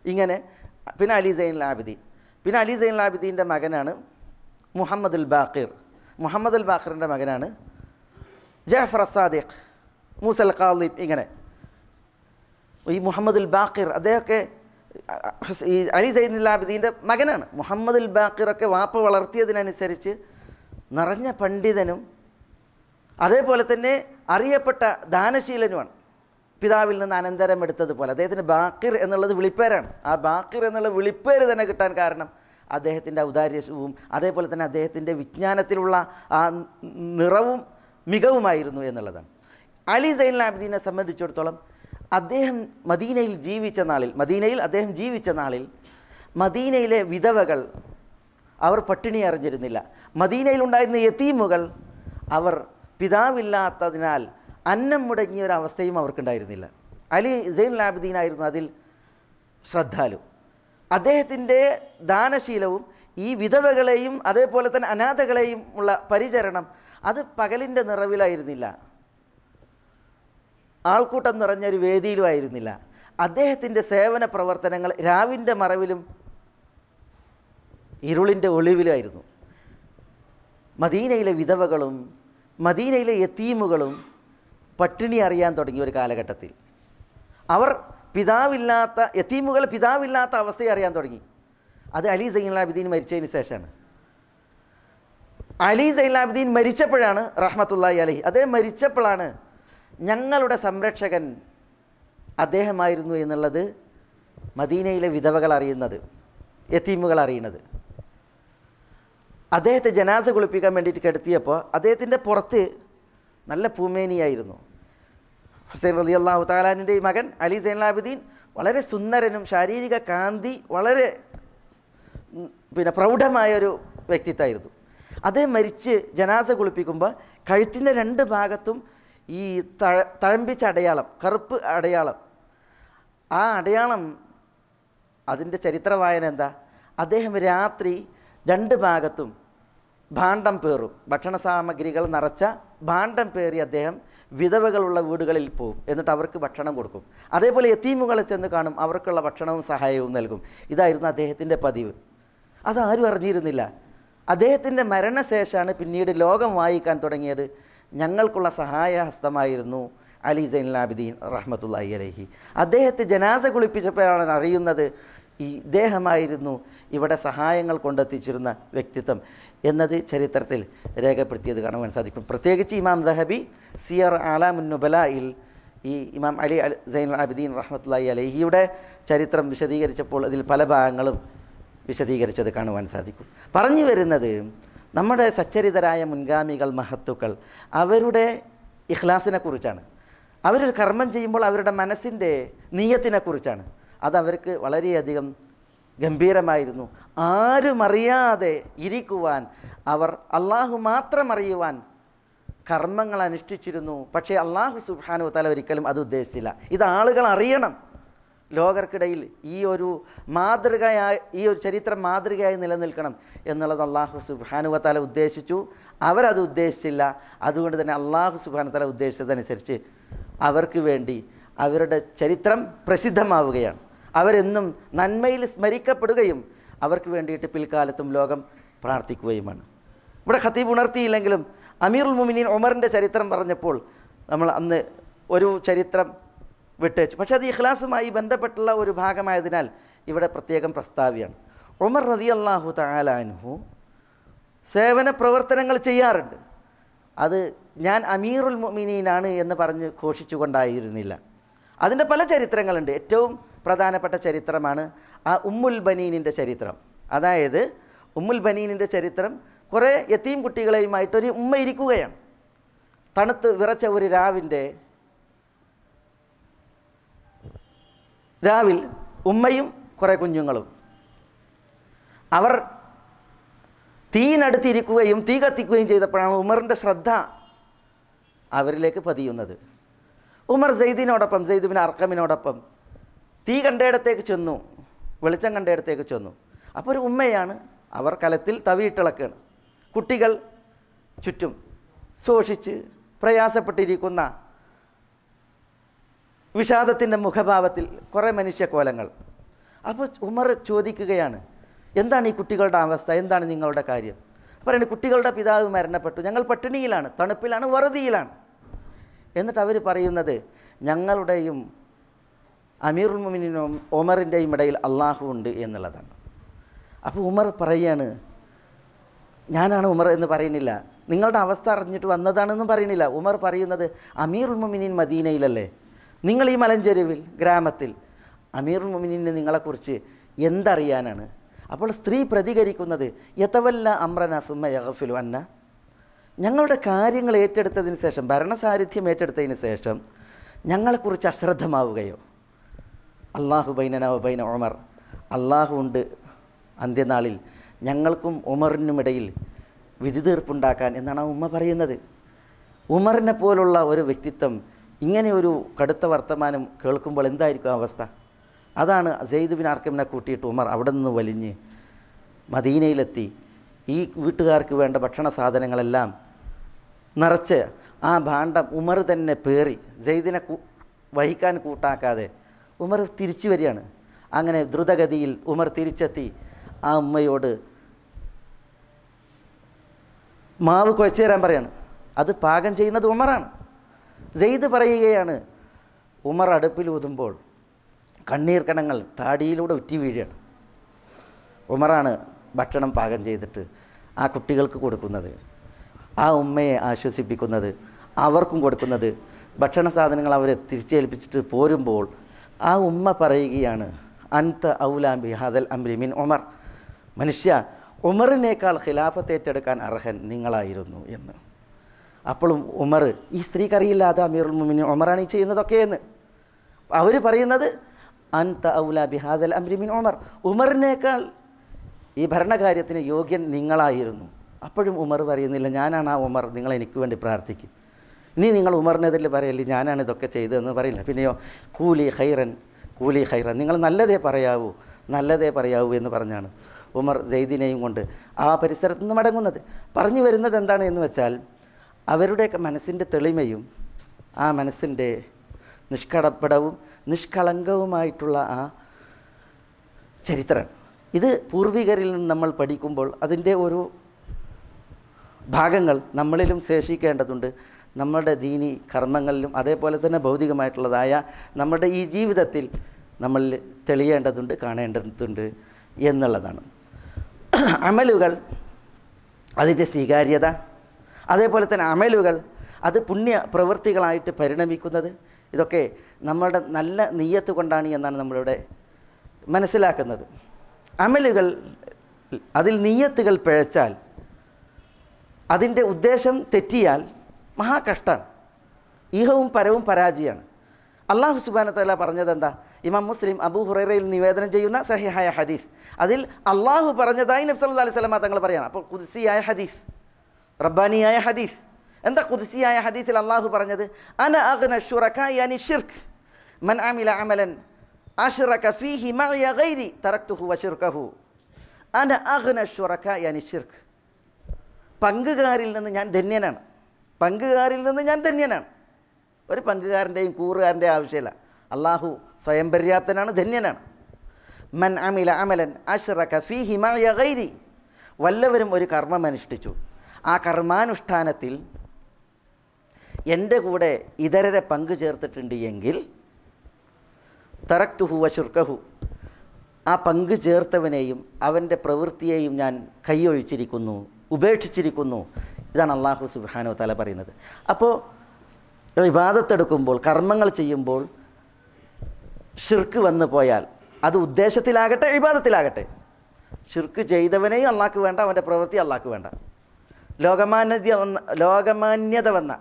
ഇങ്ങനെ. പിന്നെ അലി സൈനുൽ ആബിദീൻ. പിന്നെ അലി സൈനുൽ ആബിദീൻ്റെ മകനാണ് മുഹമ്മദുൽ ബാഖിർ. മുഹമ്മദുൽ ബാഖിറിൻ്റെ മകനാണ് ജഅഫർ അസ്സാദിഖ്, മൂസൽ ഖാളിബ്, ഇങ്ങനെ. ഈ മുഹമ്മദുൽ ബാഖിർ അദ്ദേഹമൊക്കെ ഈ അലി സൈനുൽ ആബിദീൻ്റെ മകനാണ്. മുഹമ്മദുൽ ബാഖിറൊക്കെ വാപ്പ വളർത്തിയതിനനുസരിച്ച് നിറഞ്ഞ പണ്ഡിതനും അതേപോലെ തന്നെ അറിയപ്പെട്ട ദാനശീലനുമാണ്. പിതാവിൽ നിന്ന് അനന്തരം എടുത്തതുപോലെ അദ്ദേഹത്തിന് ബാഖിർ എന്നുള്ളത് വിളിപ്പേരാണ്. ആ ബാഖിർ എന്നുള്ള വിളിപ്പേര് തന്നെ കിട്ടാൻ കാരണം അദ്ദേഹത്തിൻ്റെ ഔദാര്യവും അതേപോലെ തന്നെ അദ്ദേഹത്തിൻ്റെ വിജ്ഞാനത്തിലുള്ള ആ നിറവും മികവുമായിരുന്നു എന്നുള്ളതാണ്. അലി സൈനുൽ ആബിദീനെ സംബന്ധിച്ചിടത്തോളം അദ്ദേഹം മദീനയിൽ ജീവിച്ച നാളിൽ മദീനയിലെ വിധവകൾ അവർ പട്ടിണി അറിഞ്ഞിരുന്നില്ല. മദീനയിലുണ്ടായിരുന്ന യതീമുകൾ അവർ പിതാവില്ലാത്തതിനാൽ അന്നം മുടങ്ങിയ ഒരവസ്ഥയും അവർക്കുണ്ടായിരുന്നില്ല. അലി സൈനുൽ ആബിദീനായിരുന്നു അതിൽ ശ്രദ്ധാലു. അദ്ദേഹത്തിൻ്റെ ദാനശീലവും ഈ വിധവകളെയും അതേപോലെ തന്നെ അനാഥകളെയും ഉള്ള പരിചരണം അത് പകലിൻ്റെ നിറവിലായിരുന്നില്ല, ആൾക്കൂട്ടം നിറഞ്ഞൊരു വേദിയിലും ആയിരുന്നില്ല. അദ്ദേഹത്തിൻ്റെ സേവന പ്രവർത്തനങ്ങൾ രാവിൻ്റെ മറവിലും ഇരുളിൻ്റെ ഒളിവിലായിരുന്നു. മദീനയിലെ വിധവകളും മദീനയിലെ യതീമുകളും പട്ടിണി അറിയാൻ തുടങ്ങിയ ഒരു കാലഘട്ടത്തിൽ അവർ യതീമുകൾ പിതാവില്ലാത്ത അവസ്ഥയെ അറിയാൻ തുടങ്ങി. അത് അലി സൈനുൽ ആബിദീൻ മരിച്ചതിന് ശേഷമാണ്. അലി സൈനുൽ ആബിദീൻ മരിച്ചപ്പോഴാണ് റഹ്മത്തുള്ളാഹി അലൈഹി, അദ്ദേഹം മരിച്ചപ്പോഴാണ് ഞങ്ങളുടെ സംരക്ഷകൻ അദ്ദേഹമായിരുന്നു എന്നുള്ളത് മദീനയിലെ വിധവകൾ അറിയുന്നത്, യതീമുകൾ അറിയുന്നത്. അദ്ദേഹത്തെ ജനാസ കുളിപ്പിക്കാൻ വേണ്ടിയിട്ട് കിടത്തിയപ്പോൾ അദ്ദേഹത്തിൻ്റെ പുറത്ത് നല്ല പൂമേനിയായിരുന്നു. ഹുസൈൻ റളിയല്ലാഹു തആലാൻ്റെ മകൻ അലി സൈനുൽ ആബിദീൻ വളരെ സുന്ദരനും ശാരീരിക കാന്തി വളരെ പ്രൗഢമായൊരു വ്യക്തിത്വമായിരുന്നു. അദ്ദേഹം മരിച്ച് ജനാസ കുളിപ്പിക്കുമ്പോൾ കഴുത്തിൻ്റെ 2 ഭാഗത്തും ഈ തഴമ്പിച്ച അടയാളം, കറുപ്പ് അടയാളം, ആ അടയാളം അതിൻ്റെ ചരിത്ര വായന എന്താ? അദ്ദേഹം രാത്രി 2 ഭാഗത്തും ഭാണ്ഡം പേറും, ഭക്ഷണ സാമഗ്രികൾ നിറച്ച ഭാണ്ഡം പേറി അദ്ദേഹം വിധവകളുള്ള വീടുകളിൽ പോവും. എന്നിട്ട് അവർക്ക് ഭക്ഷണം കൊടുക്കും. അതേപോലെ യതീമുകളെ ചെന്ന് കാണും, അവർക്കുള്ള ഭക്ഷണവും സഹായവും നൽകും. ഇതായിരുന്നു അദ്ദേഹത്തിൻ്റെ പതിവ്. അതാരും അറിഞ്ഞിരുന്നില്ല. അദ്ദേഹത്തിൻ്റെ മരണശേഷമാണ് പിന്നീട് ലോകം വായിക്കാൻ തുടങ്ങിയത്. ഞങ്ങൾക്കുള്ള സഹായഹസ്തമായിരുന്നു അലി സൈനുൽ ആബിദീൻ റഹ്മത്തുള്ളാഹി അലൈഹി. അദ്ദേഹത്തെ ജനാസ കുളിപ്പിച്ചപ്പോഴാണ് അറിയുന്നത് ഇദ്ദേഹമായിരുന്നു ഇവിടെ സഹായങ്ങൾ കൊണ്ടെത്തിച്ചിരുന്ന വ്യക്തിത്വം എന്നത് ചരിത്രത്തിൽ രേഖപ്പെടുത്തിയത് കാണുവാൻ സാധിക്കും. പ്രത്യേകിച്ച് ഇമാം ദഹബി സിയർ ആലാമുൻ നുബലായിൽ ഈ ഇമാം അലി സൈനുൽ ആബിദീൻ റഹ്മത്തുള്ളാഹി അലൈഹിയുടെ ചരിത്രം വിശദീകരിച്ചപ്പോൾ അതിൽ പല ഭാഗങ്ങളും വിശദീകരിച്ചത് കാണുവാൻ സാധിക്കും. പറഞ്ഞു വരുന്നത് നമ്മുടെ സച്ചരിതരായ മുൻഗാമികൾ, മഹത്തുക്കൾ, അവരുടെ ഇഖ്ലാസിനെക്കുറിച്ചാണ്. അവരൊരു കർമ്മം ചെയ്യുമ്പോൾ അവരുടെ മനസ്സിൻ്റെ നീയത്തിനെക്കുറിച്ചാണ്. അതവർക്ക് വളരെയധികം ഗംഭീരമായിരുന്നു. ആരും അറിയാതെ ഇരിക്കുവാൻ, അവർ അള്ളാഹു മാത്രം അറിയുവാൻ കർമ്മങ്ങൾ അനുഷ്ഠിച്ചിരുന്നു. പക്ഷേ അള്ളാഹു സുബ്ഹാനഹു വ തആല ഒരിക്കലും അത് ഉദ്ദേശിച്ചില്ല. ഇത് ആളുകൾ അറിയണം. ലോകർക്കിടയിൽ ഈ ഒരു ചരിത്രം മാതൃകയായി നിലനിൽക്കണം എന്നുള്ളത് അള്ളാഹു സുബ്ഹാനഹു വ തആല ഉദ്ദേശിച്ചു. അവരത് ഉദ്ദേശിച്ചില്ല. അതുകൊണ്ട് തന്നെ അള്ളാഹു സുബ്ഹാനഹു വ തആല ഉദ്ദേശിച്ചതനുസരിച്ച് അവർക്ക് വേണ്ടി അവരുടെ ചരിത്രം പ്രസിദ്ധമാവുകയാണ്. അവരെന്നും നന്മയിൽ സ്മരിക്കപ്പെടുകയും അവർക്ക് വേണ്ടിയിട്ട് പിൽക്കാലത്തും ലോകം പ്രാർത്ഥിക്കുകയുമാണ്. ഇവിടെ ഖത്തീബ് ഉണർത്തിയില്ലെങ്കിലും അമീറുൽ മുഅ്മിനീൻ ഉമറിൻ്റെ ചരിത്രം പറഞ്ഞപ്പോൾ നമ്മൾ അന്ന് ഒരു ചരിത്രം വിട്ടേച്ചു. പക്ഷേ അത് ഇഖ്ലാസുമായി ബന്ധപ്പെട്ടുള്ള ഒരു ഭാഗമായതിനാൽ ഇവിടെ പ്രത്യേകം പ്രസ്താവ്യമാണ്. ഉമർ റളിയല്ലാഹു തആല അൻഹു സേവന പ്രവർത്തനങ്ങൾ ചെയ്യാറുണ്ട്. അത് ഞാൻ അമീറുൽ മുഅ്മിനീനാണ് എന്ന് പറഞ്ഞ് ഘോഷിച്ചുകൊണ്ടായിരുന്നില്ല. അതിൻ്റെ പല ചരിത്രങ്ങളുണ്ട്. ഏറ്റവും പ്രധാനപ്പെട്ട ചരിത്രമാണ് ആ ഉമ്മുൽ ബനീനിൻ്റെ ചരിത്രം. അതായത് ഉമ്മുൽ ബനീനിൻ്റെ ചരിത്രം, കുറേ യതീം കുട്ടികളെയുമായിട്ടൊരു ഉമ്മ ഇരിക്കുകയാണ്. തണുത്ത് വിറച്ച ഒരു രാവിൽ ഉമ്മയും കുറേ കുഞ്ഞുങ്ങളും അവർ തീയിനടുത്തിരിക്കുകയും തീ കത്തിക്കുകയും ചെയ്തപ്പോഴാണ് ഉമറിൻ്റെ ശ്രദ്ധ അവരിലേക്ക് പതിയുന്നത്. ഉമർ സെയ്ദ് ബിൻ അർഖമിനോടൊപ്പം തീ കണ്ടയിടത്തേക്ക് ചെന്നു, വെളിച്ചം കണ്ടയിടത്തേക്ക് ചെന്നു. അപ്പോൾ ഒരു ഉമ്മയാണ്, അവർ കലത്തിൽ തവിയിട്ടിളക്കുകയാണ്. കുട്ടികൾ ചുറ്റും ശോഷിച്ച് പ്രയാസപ്പെട്ടിരിക്കുന്ന വിഷാദത്തിൻ്റെ മുഖഭാവത്തിൽ കുറേ മനുഷ്യക്കോലങ്ങൾ. അപ്പോൾ ഉമർ ചോദിക്കുകയാണ്, എന്താണ് ഈ കുട്ടികളുടെ അവസ്ഥ, എന്താണ് നിങ്ങളുടെ കാര്യം? പറയുന്നത്, കുട്ടികളുടെ പിതാവ് മരണപ്പെട്ടു, ഞങ്ങൾ പട്ടിണിയിലാണ്, തണുപ്പിലാണ്, വറുതിയിലാണ്. എന്നിട്ട് അവർ പറയുന്നത്, ഞങ്ങളുടെയും അമീറുൽ മുഅ്മിനീനും ഉമറിൻ്റെയും ഇടയിൽ അള്ളാഹു ഉണ്ട് എന്നുള്ളതാണ്. അപ്പോൾ ഉമർ പറയാണ്, ഞാനാണ് ഉമർ എന്ന് പറയുന്നില്ല, നിങ്ങളുടെ അവസ്ഥ അറിഞ്ഞിട്ട് വന്നതാണെന്നും പറയുന്നില്ല. ഉമർ പറയുന്നത്, അമീറുൽ മുഅ്മിനീൻ മദീനയിലല്ലേ, നിങ്ങൾ ഈ മലഞ്ചെരുവിൽ ഗ്രാമത്തിൽ, അമീറുൽ മുഅ്മിനീന് നിങ്ങളെക്കുറിച്ച് എന്തറിയാനാണ്? അപ്പോൾ സ്ത്രീ പ്രതികരിക്കുന്നത് യതവല്ല അമ്രന സുമ്മ യഗ്ഫിലു അന്ന, ഞങ്ങളുടെ കാര്യങ്ങൾ ഏറ്റെടുത്തതിന് ശേഷം, ഭരണസാരഥ്യം ഏറ്റെടുത്തതിന് ശേഷം ഞങ്ങളെക്കുറിച്ച് അശ്രദ്ധമാവുകയോ. അള്ളാഹു ബൈനന വബൈന ഉമർ, അള്ളാഹു ഉണ്ട് അന്ത്യനാളിൽ ഞങ്ങൾക്കും ഉമറിനുമിടയിൽ വിധി തീർപ്പുണ്ടാക്കാൻ എന്നാണ് ഉമ്മ പറയുന്നത്. ഉമറിനെ പോലുള്ള ഒരു വ്യക്തിത്വം ഇങ്ങനെ ഒരു കടുത്ത വർത്തമാനം കേൾക്കുമ്പോൾ എന്തായിരിക്കും അവസ്ഥ? അതാണ് സെയ്ദ് ബിൻ അർക്കമിനെ കൂട്ടിയിട്ട് ഉമർ അവിടെ നിന്ന് വലിഞ്ഞ് മദീനയിലെത്തി ഈ വീട്ടുകാർക്ക് വേണ്ട ഭക്ഷണ സാധനങ്ങളെല്ലാം നിറച്ച് ആ ഭാണ്ഡം ഉമർ തന്നെ പേറി സെയ്ദിനെ വഹിക്കാൻ കൂട്ടാക്കാതെ ഉമർ തിരിച്ചു വരികയാണ്. അങ്ങനെ ദ്രുതഗതിയിൽ ഉമർ തിരിച്ചെത്തി ആ ഉമ്മയോട് മാവ് കുഴച്ചു തരാൻ പറയാണ്. അത് പാകം ചെയ്യുന്നത് ഉമറാണ്. സെയ്ദ് പറയുകയാണ്, ഉമർ അടുപ്പിൽ ഊതുമ്പോൾ കണ്ണീർ കണങ്ങൾ താടിയിലൂടെ ഉറ്റി വീഴുകയാണ്. ഉമറാണ് ഭക്ഷണം പാകം ചെയ്തിട്ട് ആ കുട്ടികൾക്ക് കൊടുക്കുന്നത്, ആ ഉമ്മയെ ആശ്വസിപ്പിക്കുന്നത്, അവർക്കും കൊടുക്കുന്നത്. ഭക്ഷണ സാധനങ്ങൾ അവരെ തിരിച്ചേൽപ്പിച്ചിട്ട് പോരുമ്പോൾ ആ ഉമ്മ പറയുകയാണ്, അൻത ഔലാ ബിഹാദൽ അംരി മിൻ ഉമർ, മനുഷ്യ ഉമറിനേക്കാൾ ഖിലാഫത്ത് ഏറ്റെടുക്കാൻ അർഹൻ നിങ്ങളായിരുന്നു എന്ന്. അപ്പോഴും ഉമർ, ഈ സ്ത്രീക്കറിയില്ല അത് അമീറുൽ മുഅ്മിനീൻ ഉമറാണ് ഈ ചെയ്യുന്നതൊക്കെ എന്ന്. അവർ പറയുന്നത് അൻത ഔലാ ബിഹാദൽ അംരി മിൻ ഉമർ, ഉമറിനേക്കാൾ ഈ ഭരണകാര്യത്തിന് യോഗ്യൻ നിങ്ങളായിരുന്നു. അപ്പോഴും ഉമർ പറയുന്നില്ല, ഞാനാണ് ആ ഉമർ, നിങ്ങൾ എനിക്ക് വേണ്ടി പ്രാർത്ഥിക്കും. ഇനി നിങ്ങൾ ഉമറിനെതിരെ പറയല്ലേ ഞാനാണ് ഇതൊക്കെ ചെയ്തതെന്ന് പറയില്ല. പിന്നെയോ കൂലി ഖൈറൻ, കൂലി ഖൈറൻ, നിങ്ങൾ നല്ലതേ പറയാവൂ, നല്ലതേ പറയാവൂ എന്ന് പറഞ്ഞാണ് ഉമർ സെയ്ദിനെയും കൊണ്ട് ആ പരിസരത്ത് നിന്ന് മടങ്ങുന്നത്. പറഞ്ഞു വരുന്നത് എന്താണ് എന്ന് വെച്ചാൽ, അവരുടെയൊക്കെ മനസ്സിൻ്റെ തെളിമയും ആ മനസ്സിൻ്റെ നിഷ്കടപ്പടവും നിഷ്കളങ്കവുമായിട്ടുള്ള ആ ചരിത്രമാണ് ഇത്. പൂർവികരിൽ നിന്ന് നമ്മൾ പഠിക്കുമ്പോൾ അതിൻ്റെ ഒരു ഭാഗങ്ങൾ നമ്മളിലും ശേഷിക്കേണ്ടതുണ്ട്. നമ്മുടെ ദീനി കർമ്മങ്ങളിലും അതേപോലെ തന്നെ ഭൗതികമായിട്ടുള്ളതായ നമ്മുടെ ഈ ജീവിതത്തിൽ നമ്മൾ തെളിയേണ്ടതുണ്ട്, കാണേണ്ടതുണ്ട് എന്നുള്ളതാണ്. അമലുകൾ അതിൻ്റെ സ്വീകാര്യത, അതേപോലെ തന്നെ അമലുകൾ അത് പുണ്യ പ്രവൃത്തികളായിട്ട് പരിണമിക്കുന്നത്, ഇതൊക്കെ നമ്മളുടെ നല്ല നിയ്യത്ത് കൊണ്ടാണ് എന്നാണ് നമ്മളിവിടെ മനസ്സിലാക്കുന്നത്. അമലുകൾ അതിൽ നിയ്യത്തുകൾ പിഴച്ചാൽ, അതിൻ്റെ ഉദ്ദേശം തെറ്റിയാൽ മഹാകഷ്ടമാണ്, ഈഹവും പരവും പരാജയമാണ്. അല്ലാഹു സുബ്ഹാനഹു വതആല പറഞ്ഞത് എന്താ? ഇമാം മുസ്ലിം അബൂ ഹുറൈറയിൽ നിവേദനം ചെയ്യുന്ന സഹിഹായ ഹദീസ്, അതിൽ അള്ളാഹു പറഞ്ഞതായി നബി സല്ലല്ലാഹു അലൈഹി വസല്ലം തങ്ങൾ പറയാണ്. അപ്പോൾ ഖുദ്സിയായ ഹദീസ്, റബ്ബാനിയായ ഹദീസ്. എന്താ ഖുദ്സിയായ ഹദീസിൽ അള്ളാഹു പറഞ്ഞത്? അന അഗ്ന ശുറകാഇ അനി ശിർക്ക് മൻ അമില അമലൻ അശ്റക ഫീഹി മഅയ ഗൈരി തറക്തുഹു വശിർകഹു. അന അഗ്ന ശുറകാഇ അനി ശിർക്ക്, പങ്കുകാരിൽ നിന്ന് ഞാൻ ധന്യനാണ്, പങ്കുകാരിൽ നിന്ന് ഞാൻ ധന്യനാണ്. ഒരു പങ്കുകാരൻ്റെയും കൂറുകാരൻ്റെയും ആവശ്യമില്ല. അള്ളാഹു സ്വയം പര്യാപ്തനാണ്, ധന്യനാണ്. മൻ അമില അമലൻ അശ്റക ഫീഹി മഅയ ഗൈരി, വല്ലവരും ഒരു കർമ്മം അനുഷ്ഠിച്ചു, ആ കർമാനുഷ്ഠാനത്തിൽ എൻ്റെ കൂടെ ഇതരരെ പങ്കു ചേർത്തിട്ടുണ്ട് എങ്കിൽ തറക്തുഹു വശുർക്കഹു, ആ പങ്കു ചേർത്തവനെയും അവൻ്റെ പ്രവൃത്തിയെയും ഞാൻ കൈയൊഴിച്ചിരിക്കുന്നു, ഉപേക്ഷിച്ചിരിക്കുന്നു. ഇതാണ് അല്ലാഹു സുബ്ഹാനഹു വതആല പറയുന്നത്. അപ്പോൾ ഇബാദത്തെടുക്കുമ്പോൾ, കർമ്മങ്ങൾ ചെയ്യുമ്പോൾ ഷിർക്ക് വന്നു പോയാൽ, അത് ഉദ്ദേശത്തിലാകട്ടെ ഇബാദത്തിലാകട്ടെ, ഷിർക്ക് ചെയ്തവനെയും അള്ളാഹ്ക്ക് വേണ്ട, അവൻ്റെ പ്രവൃത്തി അള്ളാഹ്ക്ക് വേണ്ട. ലോകമാന്യത വന്ന,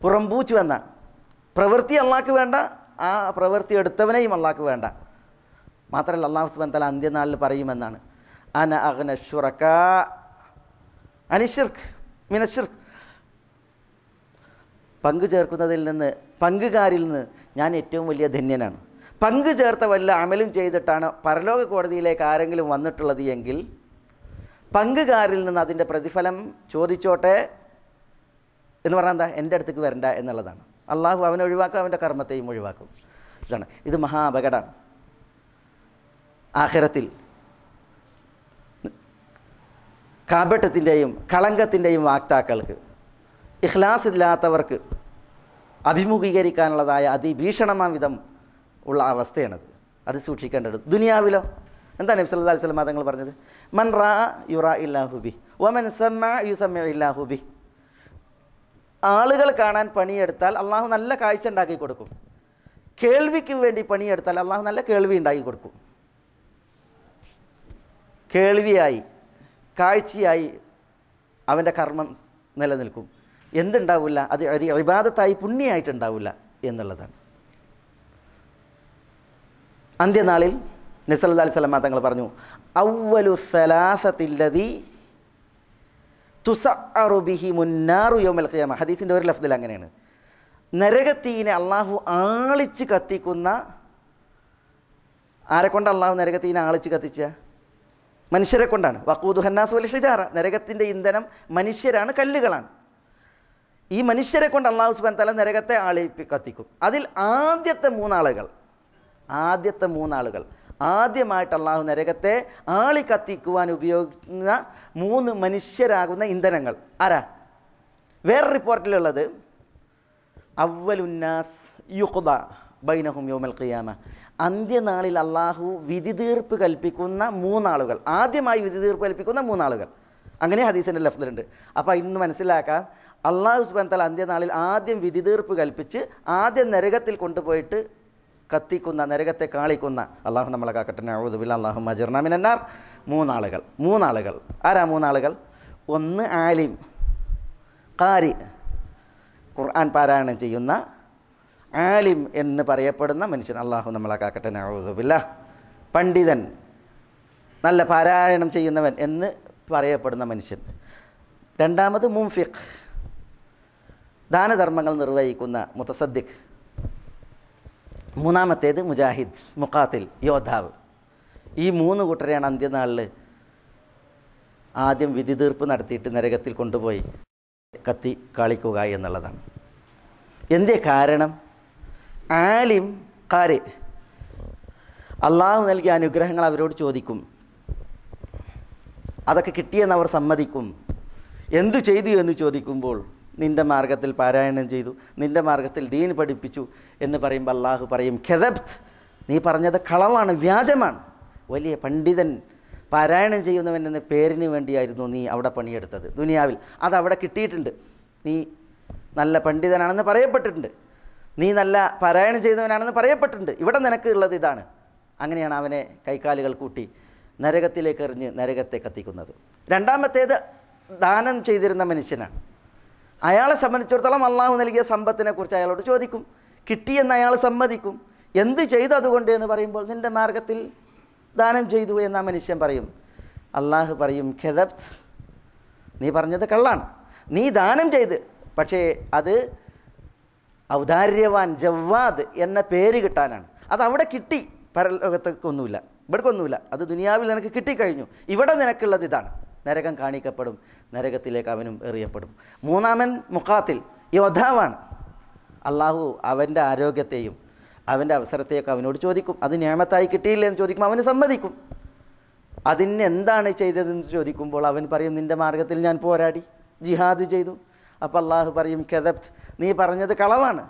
പുറംപൂച്ച് വന്ന പ്രവൃത്തി അള്ളാഹ്ക്ക് വേണ്ട, ആ പ്രവൃത്തി എടുത്തവനെയും അള്ളാഹ്ക്ക് വേണ്ട. മാത്രമല്ല അല്ലാഹു സുബ്ഹാനഹു വതആല അന്ത്യനാളിൽ പറയുമെന്നാണ്, അന അഗ്ന ശുറകാ അനി ശിർക്ക് മിന ശിർക്ക്, പങ്കു ചേർക്കുന്നതിൽ നിന്ന്, പങ്കുകാരിൽ നിന്ന് ഞാൻ ഏറ്റവും വലിയ ധന്യനാണ്. പങ്കു ചേർത്ത വല്ല അമലും ചെയ്തിട്ടാണ് പരലോക കോടതിയിലേക്ക് ആരെങ്കിലും വന്നിട്ടുള്ളത് എങ്കിൽ പങ്കുകാരിൽ നിന്ന് അതിൻ്റെ പ്രതിഫലം ചോദിച്ചോട്ടെ എന്ന് പറഞ്ഞാൽ എന്താ? എൻ്റെ അടുത്തേക്ക് വരണ്ട എന്നുള്ളതാണ്. അള്ളാഹു അവനെ ഒഴിവാക്കും, അവൻ്റെ കർമ്മത്തെയും ഒഴിവാക്കും. ഇതാണ്, ഇത് മഹാ അപകടമാണ്. ആഖിറത്തിൽ കാപട്യത്തിൻ്റെയും കളങ്കത്തിൻ്റെയും വാക്താക്കൾക്ക്, ഇഖ്ലാസ് ഇല്ലാത്തവർക്ക് അഭിമുഖീകരിക്കാനുള്ളതായ അതിഭീഷണമാം വിധം ഉള്ള അവസ്ഥയാണത്. അത് സൂക്ഷിക്കേണ്ടത്. ദുനിയാവിലോ എന്താണ് നബി സല്ലല്ലാഹു അലൈഹി വസല്ലം തങ്ങൾ പറഞ്ഞത്? മൻ റാ യുറാ ഇല്ലാഹു ബി വമൻ സമ്മഅ യുസമ്മഉ ഇല്ലാഹു ബി. ആളുകൾ കാണാൻ പണിയെടുത്താൽ അള്ളാഹു നല്ല കാഴ്ച ഉണ്ടാക്കി കൊടുക്കും. കേൾവിക്ക് വേണ്ടി പണിയെടുത്താൽ അള്ളാഹു നല്ല കേൾവി ഉണ്ടാക്കി കൊടുക്കും. കേൾവിയായി കാഴ്ചയായി അവൻ്റെ കർമ്മം നിലനിൽക്കും. എന്തുണ്ടാവില്ല? അത് ഒരു ഇബാദത്തായി പുണ്യമായിട്ടുണ്ടാവില്ല എന്നുള്ളതാണ്. അന്ത്യനാളിൽ നബി സല്ലല്ലാഹു അലൈഹി വസല്ലം തങ്ങൾ പറഞ്ഞു, അവ്വലു സലാസത്തില്ലദീ തുസഅറു ബിഹി മുന്നാറു യൗമൽ ഖിയാമ. ഹദീസിൻ്റെ ഒരു ലഫ്ദിൽ അങ്ങനെയാണ്. നരകത്തീനെ അള്ളാഹു ആളിച്ച് കത്തിക്കുന്ന, ആരെക്കൊണ്ട് അള്ളാഹു നരകത്തീനെ ആളിച്ച് കത്തിച്ച? മനുഷ്യരെ കൊണ്ടാണ്. വഖൂദുഹന്നാസ് വൽ ഹിജാറ, നരകത്തിൻ്റെ ഇന്ധനം മനുഷ്യരാണ്, കല്ലുകളാണ്. ഈ മനുഷ്യരെ കൊണ്ട് അള്ളാഹു സുബ്ഹാനഹു വ തആല നരകത്തെ കത്തിക്കും. അതിൽ ആദ്യത്തെ മൂന്നാളുകൾ ആദ്യമായിട്ട് അള്ളാഹു നരകത്തെ ആളി കത്തിക്കുവാൻ ഉപയോഗിക്കുന്ന 3 മനുഷ്യരാകുന്ന ഇന്ധനങ്ങൾ ആരാ? വേറെ റിപ്പോർട്ടിലുള്ളത് അവ്വലുന്നാസ് യുഖ്ദ ബൈനഹും യൗമൽ ഖിയാമ, അന്ത്യനാളിൽ അള്ളാഹു വിധി തീർപ്പ് കൽപ്പിക്കുന്ന 3 ആളുകൾ, ആദ്യമായി വിധി തീർപ്പ് കൽപ്പിക്കുന്ന 3 ആളുകൾ. അങ്ങനെ ഹദീസിൻ്റെ ലഫ്ദിലുണ്ട്. അപ്പോൾ ഇന്ന് മനസ്സിലാക്കാം, അള്ളാഹു സുബ്ഹാനഹു വ തആല അന്ത്യനാളിൽ ആദ്യം വിധി തീർപ്പ് കൽപ്പിച്ച് ആദ്യം നരകത്തിൽ കൊണ്ടുപോയിട്ട് കത്തിക്കുന്ന, നരകത്തെ കാളിക്കുന്ന, അള്ളാഹു നമ്മളെ കാക്കട്ടെ, നഊദു ബില്ലാഹി, അല്ലാഹുമ്മ അജിർനാ മിനന്നാർ. 3 ആളുകൾ. ആരാ 3 ആളുകൾ? ഒന്ന് ആലിം, ഖാരി, ഖുർആൻ പാരായണം ചെയ്യുന്ന ആലിം എന്ന് പറയപ്പെടുന്ന മനുഷ്യൻ, അള്ളാഹു നമ്മളെ കാക്കട്ടെ, നഊദു ബില്ലാഹ്. പണ്ഡിതൻ, നല്ല പാരായണം ചെയ്യുന്നവൻ എന്ന് പറയപ്പെടുന്ന മനുഷ്യൻ. രണ്ടാമത് മുൻഫിഖ്, ദാനധർമ്മങ്ങൾ നിർവഹിക്കുന്ന മുതസദ്ദിഖ്. മൂന്നാമത്തേത് മുജാഹിദ്, മുഖാത്തിൽ, യോദ്ധാവ്. ഈ 3 കൂട്ടരെയാണ് അന്ത്യനാളിൽ ആദ്യം വിധി തീർപ്പ് നടത്തിയിട്ട് നരകത്തിൽ കൊണ്ടുപോയി കത്തി കാളിക്കുക എന്നുള്ളതാണ്. എന്തേ കാരണം? ആലിം, ഖാരി, അള്ളാഹു നൽകിയ അനുഗ്രഹങ്ങൾ അവരോട് ചോദിക്കും. അതൊക്കെ കിട്ടിയെന്ന് അവർ സമ്മതിക്കും. എന്തു ചെയ്തു എന്ന് ചോദിക്കുമ്പോൾ നിൻ്റെ മാർഗത്തിൽ പാരായണം ചെയ്തു, നിൻ്റെ മാർഗത്തിൽ ദീൻ പഠിപ്പിച്ചു എന്ന് പറയുമ്പോൾ അള്ളാഹു പറയും, ഖദബ്ത്, നീ പറഞ്ഞത് കളവാണ്, വ്യാജമാണ്. വലിയ പണ്ഡിതൻ, പാരായണം ചെയ്യുന്നവൻ എന്ന പേരിന് വേണ്ടിയായിരുന്നു നീ അവിടെ പണിയെടുത്തത്. ദുനിയാവിൽ അതവിടെ കിട്ടിയിട്ടുണ്ട്. നീ നല്ല പണ്ഡിതനാണെന്ന് പറയപ്പെട്ടിട്ടുണ്ട്, നീ നല്ല പാരായണം ചെയ്യുന്നവനാണെന്ന് പറയപ്പെട്ടിട്ടുണ്ട്. ഇവിടെ നിനക്ക് ഉള്ളത് ഇതാണ്. അങ്ങനെയാണ് അവനെ കൈക്കാലുകൾ കൂട്ടി നരകത്തിലേക്ക് എറിഞ്ഞ് നരകത്തെ കത്തിക്കുന്നത്. രണ്ടാമത്തേത് ദാനം ചെയ്തിരുന്ന മനുഷ്യനാണ്. അയാളെ സംബന്ധിച്ചിടത്തോളം അള്ളാഹു നൽകിയ സമ്പത്തിനെക്കുറിച്ച് അയാളോട് ചോദിക്കും. കിട്ടിയെന്ന് അയാൾ സമ്മതിക്കും. എന്ത് ചെയ്തു അതുകൊണ്ട് എന്ന് പറയുമ്പോൾ നിൻ്റെ മാർഗത്തിൽ ദാനം ചെയ്തു എന്ന് ആ മനുഷ്യൻ പറയും. അള്ളാഹു പറയും, ഖദബ്ത്, നീ പറഞ്ഞത് കള്ളാണ്. നീ ദാനം ചെയ്ത്, പക്ഷേ അത് ഔദാര്യവാൻ, ജവ്വാദ് എന്ന പേര് കിട്ടാനാണ്. അതവിടെ കിട്ടി, പരലോകത്തേക്കൊന്നുമില്ല, ഇവിടേക്കൊന്നുമില്ല. അത് ദുനിയാവിൽ നിനക്ക് കിട്ടിക്കഴിഞ്ഞു. ഇവിടെ നിനക്കുള്ളത് ഇതാണ്. നരകം കാണിക്കപ്പെടും, നരകത്തിലേക്ക് അവനും എറിയപ്പെടും. മൂന്നാമൻ മുഖാത്തിൽ, യോദ്ധാവാണ്. അള്ളാഹു അവൻ്റെ ആരോഗ്യത്തെയും അവൻ്റെ അവസരത്തെയൊക്കെ അവനോട് ചോദിക്കും. അത് നിഅമത്തായി കിട്ടിയില്ല എന്ന് ചോദിക്കുമ്പോൾ അവന് സമ്മതിക്കും. അതിന് എന്താണ് ചെയ്തതെന്ന് ചോദിക്കുമ്പോൾ അവൻ പറയും, നിൻ്റെ മാർഗത്തിൽ ഞാൻ പോരാടി, ജിഹാദ് ചെയ്തു. അപ്പോൾ അള്ളാഹു പറയും, കദബ്ത്, നീ പറഞ്ഞത് കളവാണ്.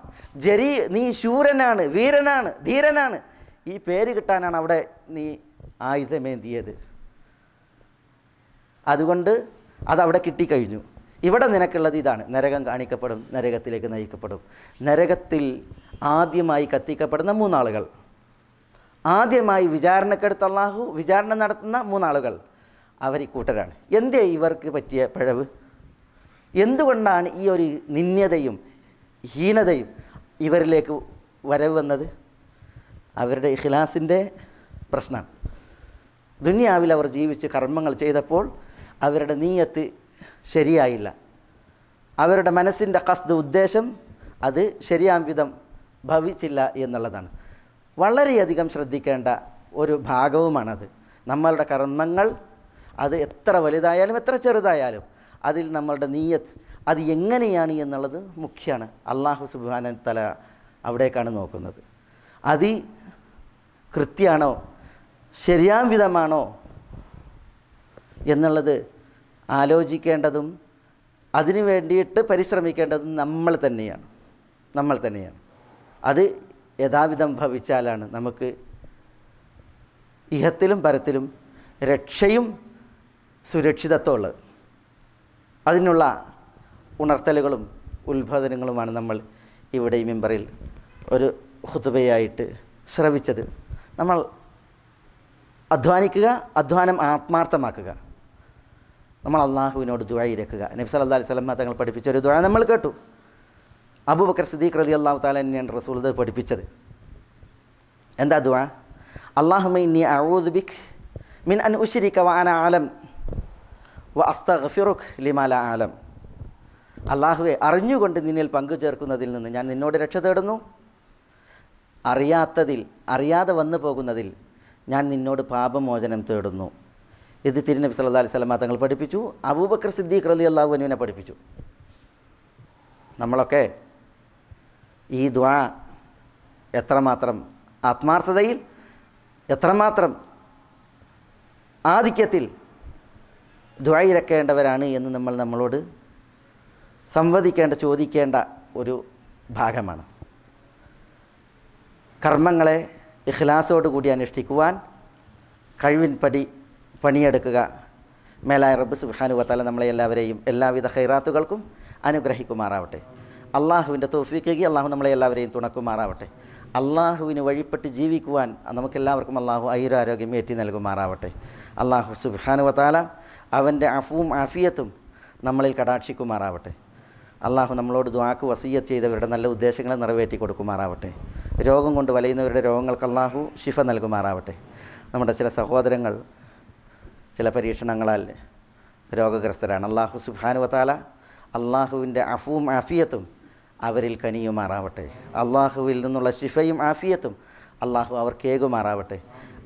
നീ ശൂരനാണ്, വീരനാണ്, ധീരനാണ്. ഈ പേര് കിട്ടാനാണ് അവിടെ നീ ആയുധമേന്തിയത്. അതുകൊണ്ട് അതവിടെ കിട്ടിക്കഴിഞ്ഞു. ഇവിടെ നിനക്കുള്ളത് ഇതാണ്. നരകം കാണിക്കപ്പെടും, നരകത്തിലേക്ക് നയിക്കപ്പെടും. നരകത്തിൽ ആദ്യമായി കത്തിക്കപ്പെടുന്ന 3 ആളുകൾ, ആദ്യമായി വിചാരണക്കെടുത്ത് അള്ളാഹു വിചാരണ നടത്തുന്ന 3 ആളുകൾ, അവർ ഈ കൂട്ടരാണ്. എന്തേ ഇവർക്ക് പറ്റിയ പിഴവ്? എന്തുകൊണ്ടാണ് ഈ ഒരു നിന്ദ്യതയും ഹീനതയും ഇവരിലേക്ക് വരവ് വന്നത്? അവരുടെ ഇഖ്ലാസിൻ്റെ പ്രശ്നമാണ്. ദുനിയാവിൽ അവർ ജീവിച്ച് കർമ്മങ്ങൾ ചെയ്തപ്പോൾ അവരുടെ നീയത്ത് ശരിയായില്ല. അവരുടെ മനസ്സിൻ്റെ ഖസ്ദ്, ഉദ്ദേശം അത് ശരിയാം വിധം ഭവിച്ചില്ല എന്നുള്ളതാണ്. വളരെയധികം ശ്രദ്ധിക്കേണ്ട ഒരു ഭാഗവുമാണത്. നമ്മളുടെ കർമ്മങ്ങൾ അത് എത്ര വലുതായാലും എത്ര ചെറുതായാലും അതിൽ നമ്മളുടെ നീയത്ത് അത് എങ്ങനെയാണ് എന്നുള്ളത് മുഖ്യമാണ്. അല്ലാഹു സുബ്ഹാനഹു തആല അവിടേക്കാണ് നോക്കുന്നത്. അത് കൃത്യമാണോ, ശരിയാം വിധമാണോ എന്നുള്ളത് ആലോചിക്കേണ്ടതും അതിനു വേണ്ടിയിട്ട് പരിശ്രമിക്കേണ്ടതും നമ്മൾ തന്നെയാണ്. അത് യഥാവിധം ഭവിച്ചാലാണ് നമുക്ക് ഇഹത്തിലും പരത്തിലും രക്ഷയും സുരക്ഷിതത്വമുള്ളത്. അതിനുള്ള ഉണർത്തലുകളും ഉത്ബോധനങ്ങളുമാണ് നമ്മൾ ഇവിടെ ഈ മിമ്പറിൽ ഒരു ഖുതുബയായിട്ട് ശ്രവിച്ചത്. നമ്മൾ അധ്വാനിക്കുക, അധ്വാനം ആത്മാർത്ഥമാക്കുക. നമ്മൾ അള്ളാഹുവിനോട് ദുആ ഇരക്കുക. നബി സല്ലല്ലാഹു അലൈഹി വസല്ലം തങ്ങൾ പഠിപ്പിച്ച ഒരു ദുആ നമ്മൾ കേട്ടു. അബൂബക്കർ സിദ്ദീഖ് റളിയല്ലാഹു തആല തന്നെയാണ് റസൂൽ ഇത് പഠിപ്പിച്ചത്. എന്താ ദുആ? അല്ലാഹുമ്മ ഇന്നി അഊദു ബിക് മിൻ അൻ ഉശ്രിക വ അന അലം വ അസ്തഗ്ഫിറുക ലിമാ ലാ അലം. അല്ലാഹുവേ, അറിഞ്ഞുകൊണ്ട് നിന്നിൽ പങ്കു ചേർക്കുന്നതിൽ നിന്ന് ഞാൻ നിന്നോട് രക്ഷ തേടുന്നു. അറിയാതെ വന്നു പോകുന്നതിൽ ഞാൻ നിന്നോട് പാപമോചനം തേടുന്നു. ഇത് തിരുനബി സല്ലല്ലാഹു അലൈഹി വസല്ലം തങ്ങൾ പഠിപ്പിച്ചു. അബൂബക്കർ സിദ്ദീഖ് റളിയല്ലാഹു അൻഹുവിനെ പഠിപ്പിച്ചു. നമ്മളൊക്കെ ഈ ദുആ എത്രമാത്രം ആത്മാർത്ഥതയിൽ, എത്രമാത്രം ആധിക്യത്തിൽ ദുആ ഇരക്കേണ്ടവരാണ് എന്ന് നമ്മളോട് സംവദിക്കേണ്ട, ചോദിക്കേണ്ട ഒരു ഭാഗമാണ്. കർമ്മങ്ങളെ ഇഖ്ലാസോട് കൂടി അനുഷ്ഠിക്കുവാൻ പണിയെടുക്കുക. മേലായ റബ്ബ് സുബ്ഹാനഹു വ തആല നമ്മളെ എല്ലാവരെയും എല്ലാവിധ ഖൈറാത്തുകൾക്കും അനുഗ്രഹിക്കുമാറാവട്ടെ. അള്ളാഹുവിൻ്റെ തൗഫീഖ് അള്ളാഹു നമ്മളെ എല്ലാവരെയും തുണക്കുമാറാവട്ടെ. അള്ളാഹുവിന് വഴിപ്പെട്ട് ജീവിക്കുവാൻ നമുക്കെല്ലാവർക്കും അള്ളാഹു ആയുരാരോഗ്യം ഏറ്റി നൽകുമാറാവട്ടെ. അള്ളാഹു സുബ്ഹാനഹു വ തആല അവൻ്റെ അഫുവും ആഫിയത്തും നമ്മളിൽ കടാക്ഷിക്കുമാറാവട്ടെ. അള്ളാഹു നമ്മളോട് ദുആക്ക് വസിയ്യത്ത് ചെയ്തവരുടെ നല്ല ഉദ്ദേശങ്ങളെ നിറവേറ്റി കൊടുക്കുമാറാവട്ടെ. രോഗം കൊണ്ട് വലയുന്നവരുടെ രോഗങ്ങൾക്ക് അള്ളാഹു ശിഫ നൽകുമാറാവട്ടെ. നമ്മുടെ ചില സഹോദരങ്ങൾ ചില പരീക്ഷണങ്ങളാൽ രോഗഗ്രസ്തരാണ്. അള്ളാഹു സുബ്ഹാനഹു വ തആല അള്ളാഹുവിൻ്റെ അഫുവും ആഫിയത്തും അവരിൽ കനിയുമാറാവട്ടെ. അള്ളാഹുവിൽ നിന്നുള്ള ശിഫയും ആഫിയത്തും അള്ളാഹു അവർക്കേകുമാറാവട്ടെ.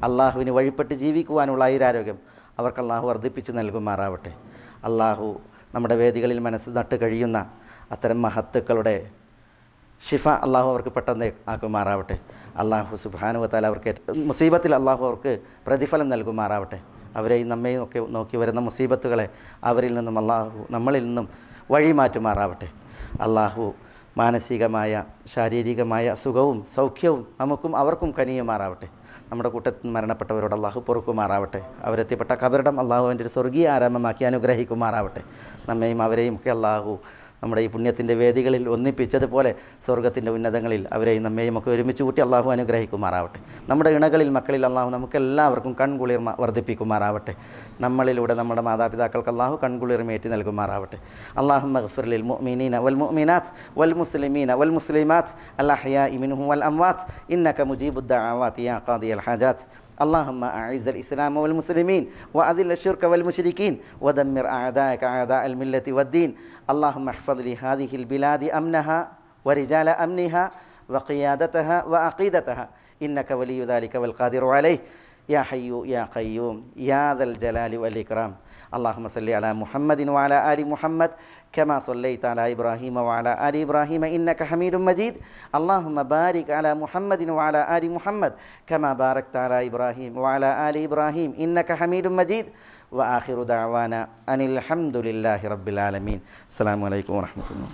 അള്ളാഹുവിന് വഴിപ്പെട്ട് ജീവിക്കുവാനുള്ള ആയുരാരോഗ്യം അവർക്ക് അള്ളാഹു വർദ്ധിപ്പിച്ച് നൽകുമാറാവട്ടെ. അള്ളാഹു നമ്മുടെ വേദികളിൽ മനസ്സ് നട്ട് കഴിയുന്ന അത്തരം മഹത്തുക്കളുടെ ഷിഫ അള്ളാഹു അവർക്ക് പെട്ടെന്ന് ആക്കുമാറാവട്ടെ. അള്ളാഹു സുബ്ഹാനഹു വ തആല അവർക്ക് മുസീബത്തിൽ അള്ളാഹു അവർക്ക് പ്രതിഫലം നൽകുമാറാവട്ടെ. അവരെയും നമ്മയും ഒക്കെ നോക്കി വരുന്ന മുസീബത്തുകളെ അവരിൽ നിന്നും അള്ളാഹു നമ്മളിൽ നിന്നും വഴി മാറ്റുമാറാവട്ടെ. അള്ളാഹു മാനസികമായ ശാരീരികമായ സുഖവും സൗഖ്യവും നമുക്കും അവർക്കും കനിയുമാറാവട്ടെ. നമ്മുടെ കൂട്ടത്തിൽ മരണപ്പെട്ടവരോട് അള്ളാഹു പൊറുക്കുമാറാവട്ടെ. അവരെത്തിപ്പെട്ട കബറിടം അള്ളാഹു അവൻ്റെ ഒരു സ്വർഗീയ ആരാമമാക്കി അനുഗ്രഹിക്കുമാറാവട്ടെ. നമ്മയും അവരെയും ഒക്കെ അള്ളാഹു നമ്മുടെ ഈ പുണ്യത്തിൻ്റെ വേദികളിൽ ഒന്നിപ്പിച്ചതുപോലെ സ്വർഗ്ഗത്തിൻ്റെ ഉന്നതങ്ങളിൽ അവരെയും നമ്മയും ഒക്കെ ഒരുമിച്ച് കൂട്ടി അള്ളാഹു അനുഗ്രഹിക്കുമാറാവട്ടെ. നമ്മുടെ ഇണകളിൽ മക്കളിൽ അള്ളാഹു നമുക്കെല്ലാവർക്കും കൺകുളിർമ വർദ്ധിപ്പിക്കുമാറാവട്ടെ. നമ്മളിലൂടെ നമ്മുടെ മാതാപിതാക്കൾക്ക് അള്ളാഹു കൺകുളിർമയേറ്റി നൽകുമാറാവട്ടെ. അല്ലാഹുമ്മ ഗ്ഫിർ ലിൽ മുഅ്മിനീന വൽ മുഅ്മിനാത്ത് വൽ മുസ്ലിമീന വൽ മുസ്ലിമാത്ത് അൽ അഹ്യാഇ മിൻഹും വൽ അംവാത്ത് ഇന്നക മുജീബുദ് ദഅവാതി യാ ഖാദിയൽ ഹാജാത്ത്. اللهم أعز الإسلام والمسلمين وأذل الشرك والمشركين ودمر أعداءك أعداء الملة والدين. اللهم احفظ لهذه البلاد أمنها ورجال أمنها وقيادتها وعقيدتها إنك ولي ذلك والقادر عليه يا حي يا قيوم يا ذا الجلال والإكرام. اللهم صل على محمد وعلى آل محمد كما صليت على إبراهيم وعلى آل إبراهيم إنك حميد مجيد. اللهم بارك على محمد وعلى آل محمد كما باركت على إبراهيم وعلى آل إبراهيم إنك حميد مجيد. وآخر دعوانا أن الحمد لله رب العالمين. السلام عليكم ورحمة الله.